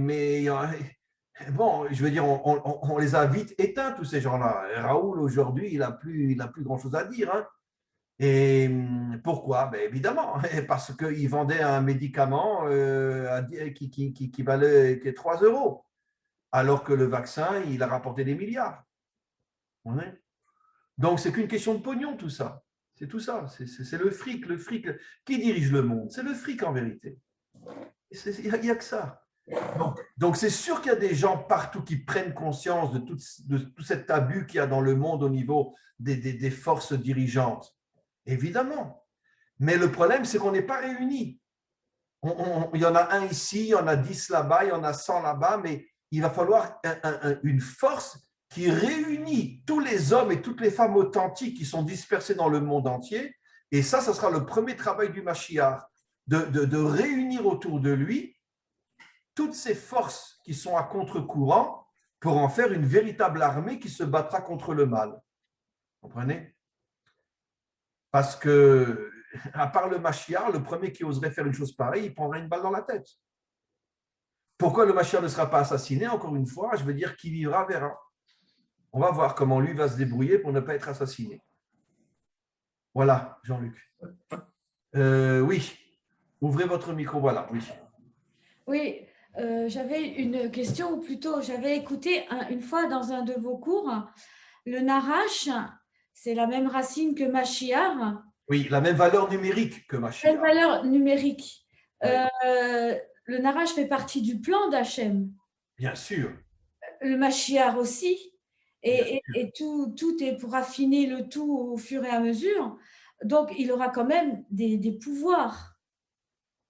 bon, je veux dire, on les a vite éteints, tous ces gens-là. Raoul, aujourd'hui, il n'a plus grand-chose à dire. Hein. Et pourquoi? Ben évidemment, parce qu'il vendait un médicament qui valait 3 €, alors que le vaccin, il a rapporté des milliards. Donc, c'est qu'une question de pognon, tout ça. C'est tout ça. C'est le fric. Le fric. Qui dirige le monde? C'est le fric, en vérité. Il n'y a que ça. Donc, c'est sûr qu'il y a des gens partout qui prennent conscience de tout cet abus qu'il y a dans le monde au niveau des forces dirigeantes. Évidemment. Mais le problème, c'est qu'on n'est pas réunis. Il y en a un ici, il y en a 10 là-bas, il y en a 100 là-bas, mais il va falloir une force qui réunit tous les hommes et toutes les femmes authentiques qui sont dispersés dans le monde entier. Et ça sera le premier travail du Mashiach, de réunir autour de lui toutes ces forces qui sont à contre-courant pour en faire une véritable armée qui se battra contre le mal. Vous comprenez? Parce que, à part le Mashiach, le premier qui oserait faire une chose pareille, il prendrait une balle dans la tête. Pourquoi le Mashiach ne sera pas assassiné? Encore une fois, je veux dire, qui vivra verra. On va voir comment lui va se débrouiller pour ne pas être assassiné. Voilà, Jean-Luc. Oui, ouvrez votre micro, voilà, oui. Oui, j'avais une question, ou plutôt, j'avais écouté une fois dans un de vos cours, le Narash, c'est la même racine que Mashiach. Oui, la même valeur numérique que Mashiach. Quelle valeur numérique? Oui. Le Narash fait partie du plan d'Hachem. Bien sûr. Le Mashiach aussi. Et tout est pour affiner le tout au fur et à mesure. Donc, il aura quand même des pouvoirs.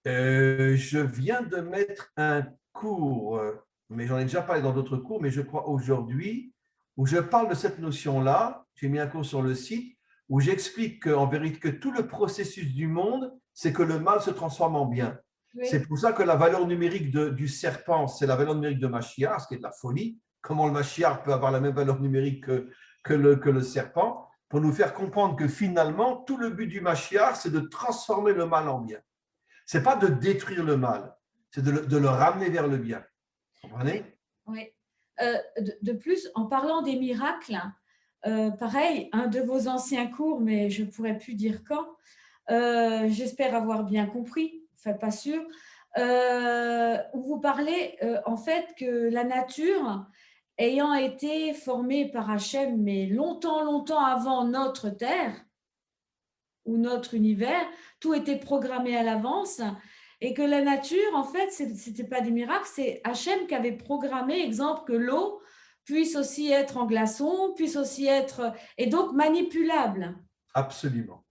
Je viens de mettre un cours, mais j'en ai déjà parlé dans d'autres cours, mais je crois aujourd'hui, où je parle de cette notion-là. J'ai mis un cours sur le site où j'explique qu'en vérité, que tout le processus du monde, c'est que le mal se transforme en bien. Oui. C'est pour ça que la valeur numérique du serpent, c'est la valeur numérique de Mashiach, ce qui est de la folie. Comment le Mashiach peut avoir la même valeur numérique que le serpent, pour nous faire comprendre que finalement, tout le but du Mashiach, c'est de transformer le mal en bien. Ce n'est pas de détruire le mal, c'est de le ramener vers le bien. Vous comprenez? Oui. De plus, en parlant des miracles, pareil, un de vos anciens cours, mais je ne pourrais plus dire quand, j'espère avoir bien compris, enfin pas sûr, où vous parlez en fait que la nature, ayant été formée par Hachem, mais longtemps, longtemps avant notre Terre ou notre univers, tout était programmé à l'avance. Et que la nature, en fait, ce n'était pas des miracles, c'est Hachem qui avait programmé, exemple, que l'eau puisse aussi être en glaçon, puisse aussi être, et donc manipulable. Absolument.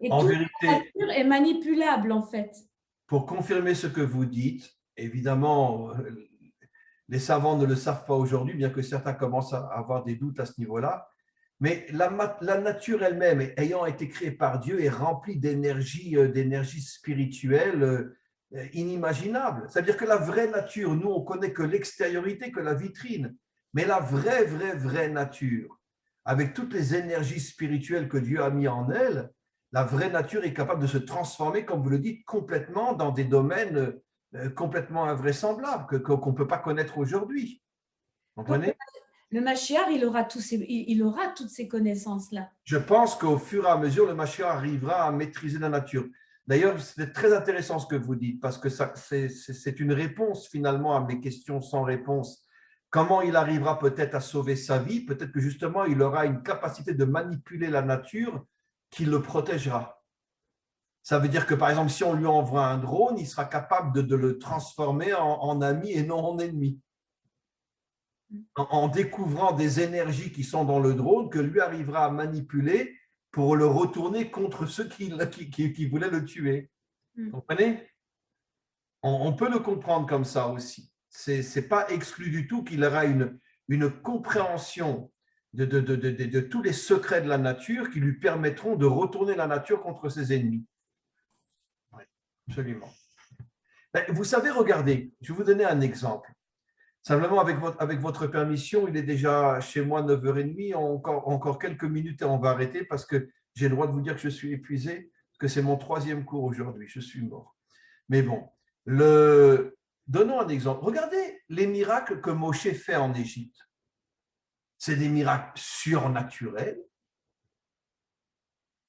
Et En toute vérité, la nature est manipulable, en fait. pour confirmer ce que vous dites, évidemment, les savants ne le savent pas aujourd'hui, bien que certains commencent à avoir des doutes à ce niveau-là, mais la nature elle-même, ayant été créée par Dieu, est remplie d'énergie spirituelle inimaginable. C'est-à-dire que la vraie nature, nous, on connaît que l'extériorité, que la vitrine, mais la vraie nature, avec toutes les énergies spirituelles que Dieu a mis en elle, la vraie nature est capable de se transformer, comme vous le dites, complètement dans des domaines complètement invraisemblables, qu'on ne peut pas connaître aujourd'hui. Vous comprenez? Le Mashiach, il aura toutes ces connaissances-là. Je pense qu'au fur et à mesure, le Mashiach arrivera à maîtriser la nature. D'ailleurs, c'est très intéressant ce que vous dites, parce que c'est une réponse finalement à mes questions sans réponse. Comment il arrivera peut-être à sauver sa vie? Peut-être que justement, il aura une capacité de manipuler la nature qui le protégera. Ça veut dire que, par exemple, si on lui envoie un drone, il sera capable de le transformer en ami et non en ennemi. En découvrant des énergies qui sont dans le drone, que lui arrivera à manipuler pour le retourner contre ceux qui voulaient le tuer. Vous comprenez? On peut le comprendre comme ça aussi. Ce n'est pas exclu du tout qu'il aura une compréhension de tous les secrets de la nature qui lui permettront de retourner la nature contre ses ennemis. Oui, absolument. Vous savez, regardez, je vais vous donner un exemple. Simplement, avec votre permission, il est déjà chez moi 9h30, encore quelques minutes et on va arrêter parce que j'ai le droit de vous dire que je suis épuisé, parce que c'est mon 3e cours aujourd'hui, je suis mort. Mais bon, donnons un exemple. Regardez les miracles que Moshe fait en Égypte. C'est des miracles surnaturels.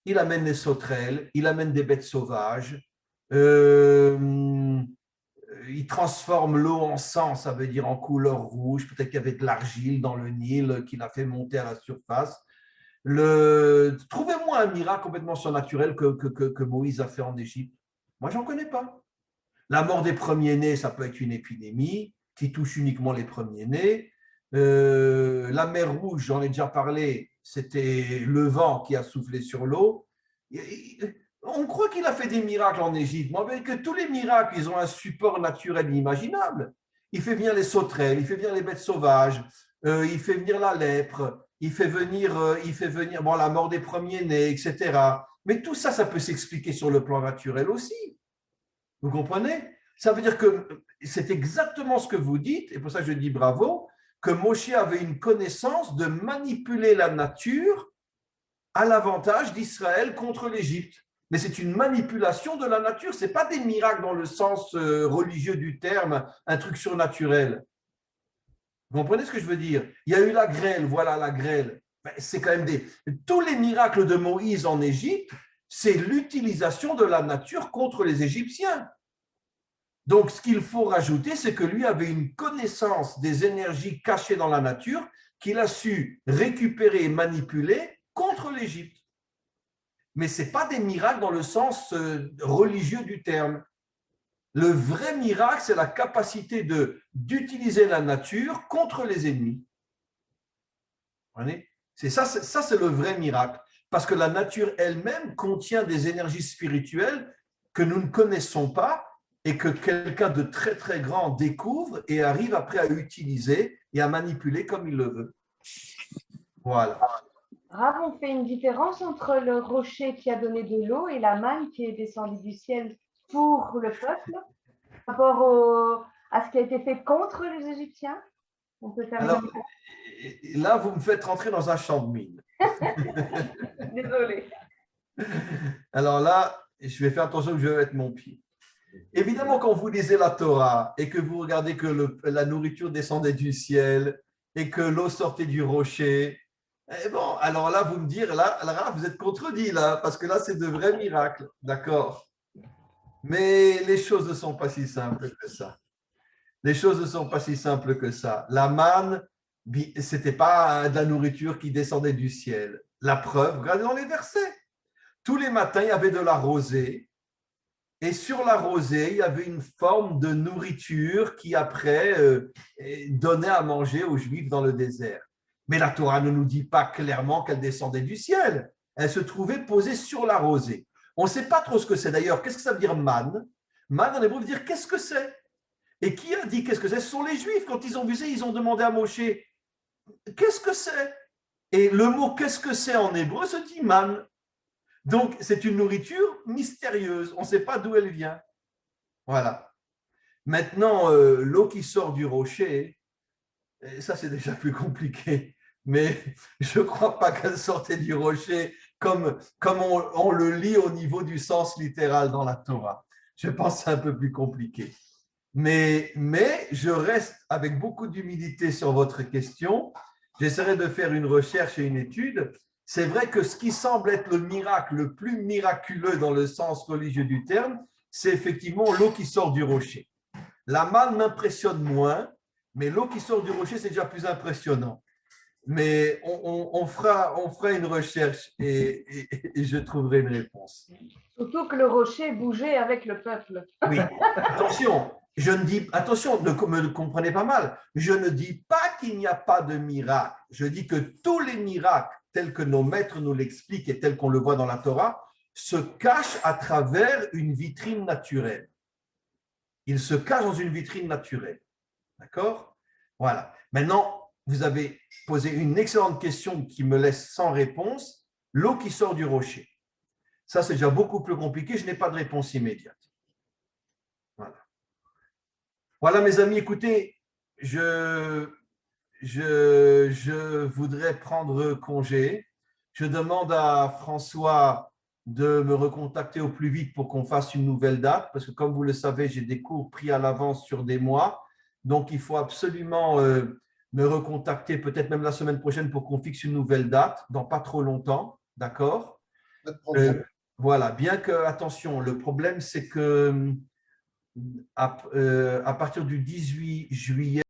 Il amène les sauterelles, il amène des bêtes sauvages, il transforme l'eau en sang, ça veut dire en couleur rouge. Peut-être qu'il y avait de l'argile dans le Nil qu'il a fait monter à la surface. Trouvez-moi un miracle complètement surnaturel que Moïse a fait en Égypte. Moi, je n'en connais pas. La mort des premiers-nés, ça peut être une épidémie qui touche uniquement les premiers-nés. La mer Rouge, j'en ai déjà parlé, c'était le vent qui a soufflé sur l'eau. On croit qu'il a fait des miracles en Égypte, mais que tous les miracles, ils ont un support naturel inimaginable. Il fait venir les sauterelles, il fait venir les bêtes sauvages, il fait venir la lèpre, il fait venir la mort des premiers-nés, etc. Mais tout ça, ça peut s'expliquer sur le plan naturel aussi. Vous comprenez? Ça veut dire que c'est exactement ce que vous dites, et pour ça je dis bravo, que Moshe avait une connaissance de manipuler la nature à l'avantage d'Israël contre l'Égypte. Mais c'est une manipulation de la nature, ce n'est pas des miracles dans le sens religieux du terme, un truc surnaturel. Vous comprenez ce que je veux dire? Il y a eu la grêle, voilà la grêle. C'est quand même tous les miracles de Moïse en Égypte, c'est l'utilisation de la nature contre les Égyptiens. Donc, ce qu'il faut rajouter, c'est que lui avait une connaissance des énergies cachées dans la nature qu'il a su récupérer et manipuler contre l'Égypte. Mais ce n'est pas des miracles dans le sens religieux du terme. Le vrai miracle, c'est la capacité d'utiliser la nature contre les ennemis. C'est ça, c'est le vrai miracle. Parce que la nature elle-même contient des énergies spirituelles que nous ne connaissons pas et que quelqu'un de très très grand découvre et arrive après à utiliser et à manipuler comme il le veut. Voilà. Rav, on fait une différence entre le rocher qui a donné de l'eau et la manne qui est descendue du ciel pour le peuple, par rapport à ce qui a été fait contre les Égyptiens. On peut faire Alors, là, vous me faites rentrer dans un champ de mine. Désolée. Alors là, je vais faire attention que je vais mettre mon pied. Évidemment, quand vous lisez la Torah et que vous regardez que la nourriture descendait du ciel et que l'eau sortait du rocher, eh bon, alors là, vous me direz, là, vous êtes contredit, là, parce que là, c'est de vrais miracles, d'accord? Mais les choses ne sont pas si simples que ça. Les choses ne sont pas si simples que ça. La manne, ce n'était pas de la nourriture qui descendait du ciel. La preuve, regardez dans les versets. Tous les matins, il y avait de la rosée. Et sur la rosée, il y avait une forme de nourriture qui, après, donnait à manger aux Juifs dans le désert. Mais la Torah ne nous dit pas clairement qu'elle descendait du ciel. Elle se trouvait posée sur la rosée. On ne sait pas trop ce que c'est. D'ailleurs, qu'est-ce que ça veut dire manne? Manne, en hébreu, veut dire qu'est-ce que c'est? Et qui a dit qu'est-ce que c'est? Ce sont les Juifs. Quand ils ont vu ça, ils ont demandé à Moshe, qu'est-ce que c'est? Et le mot qu'est-ce que c'est en hébreu se dit manne. Donc, c'est une nourriture mystérieuse. On ne sait pas d'où elle vient. Voilà. Maintenant, l'eau qui sort du rocher, ça, c'est déjà plus compliqué. Mais je ne crois pas qu'elle sortait du rocher comme on le lit au niveau du sens littéral dans la Torah. Je pense que c'est un peu plus compliqué. Mais je reste avec beaucoup d'humilité sur votre question. J'essaierai de faire une recherche et une étude. C'est vrai que ce qui semble être le miracle le plus miraculeux dans le sens religieux du terme, c'est effectivement l'eau qui sort du rocher. La manne m'impressionne moins, mais l'eau qui sort du rocher, c'est déjà plus impressionnant. Mais on fera une recherche et je trouverai une réponse. Surtout que le rocher bougeait avec le peuple. Oui, attention, ne me comprenez pas mal, je ne dis pas qu'il n'y a pas de miracle. Je dis que tous les miracles, tels que nos maîtres nous l'expliquent et tels qu'on le voit dans la Torah, se cachent à travers une vitrine naturelle. Ils se cachent dans une vitrine naturelle. D'accord? Voilà. Maintenant, vous avez posé une excellente question qui me laisse sans réponse. L'eau qui sort du rocher. Ça, c'est déjà beaucoup plus compliqué. Je n'ai pas de réponse immédiate. Voilà. Voilà, mes amis, écoutez, je voudrais prendre congé. Je demande à François de me recontacter au plus vite pour qu'on fasse une nouvelle date, parce que comme vous le savez, j'ai des cours pris à l'avance sur des mois. Donc, il faut absolument me recontacter, peut-être même la semaine prochaine, pour qu'on fixe une nouvelle date, dans pas trop longtemps. D'accord? Pas de problème. Voilà, bien que, attention, le problème, c'est que à partir du 18 juillet,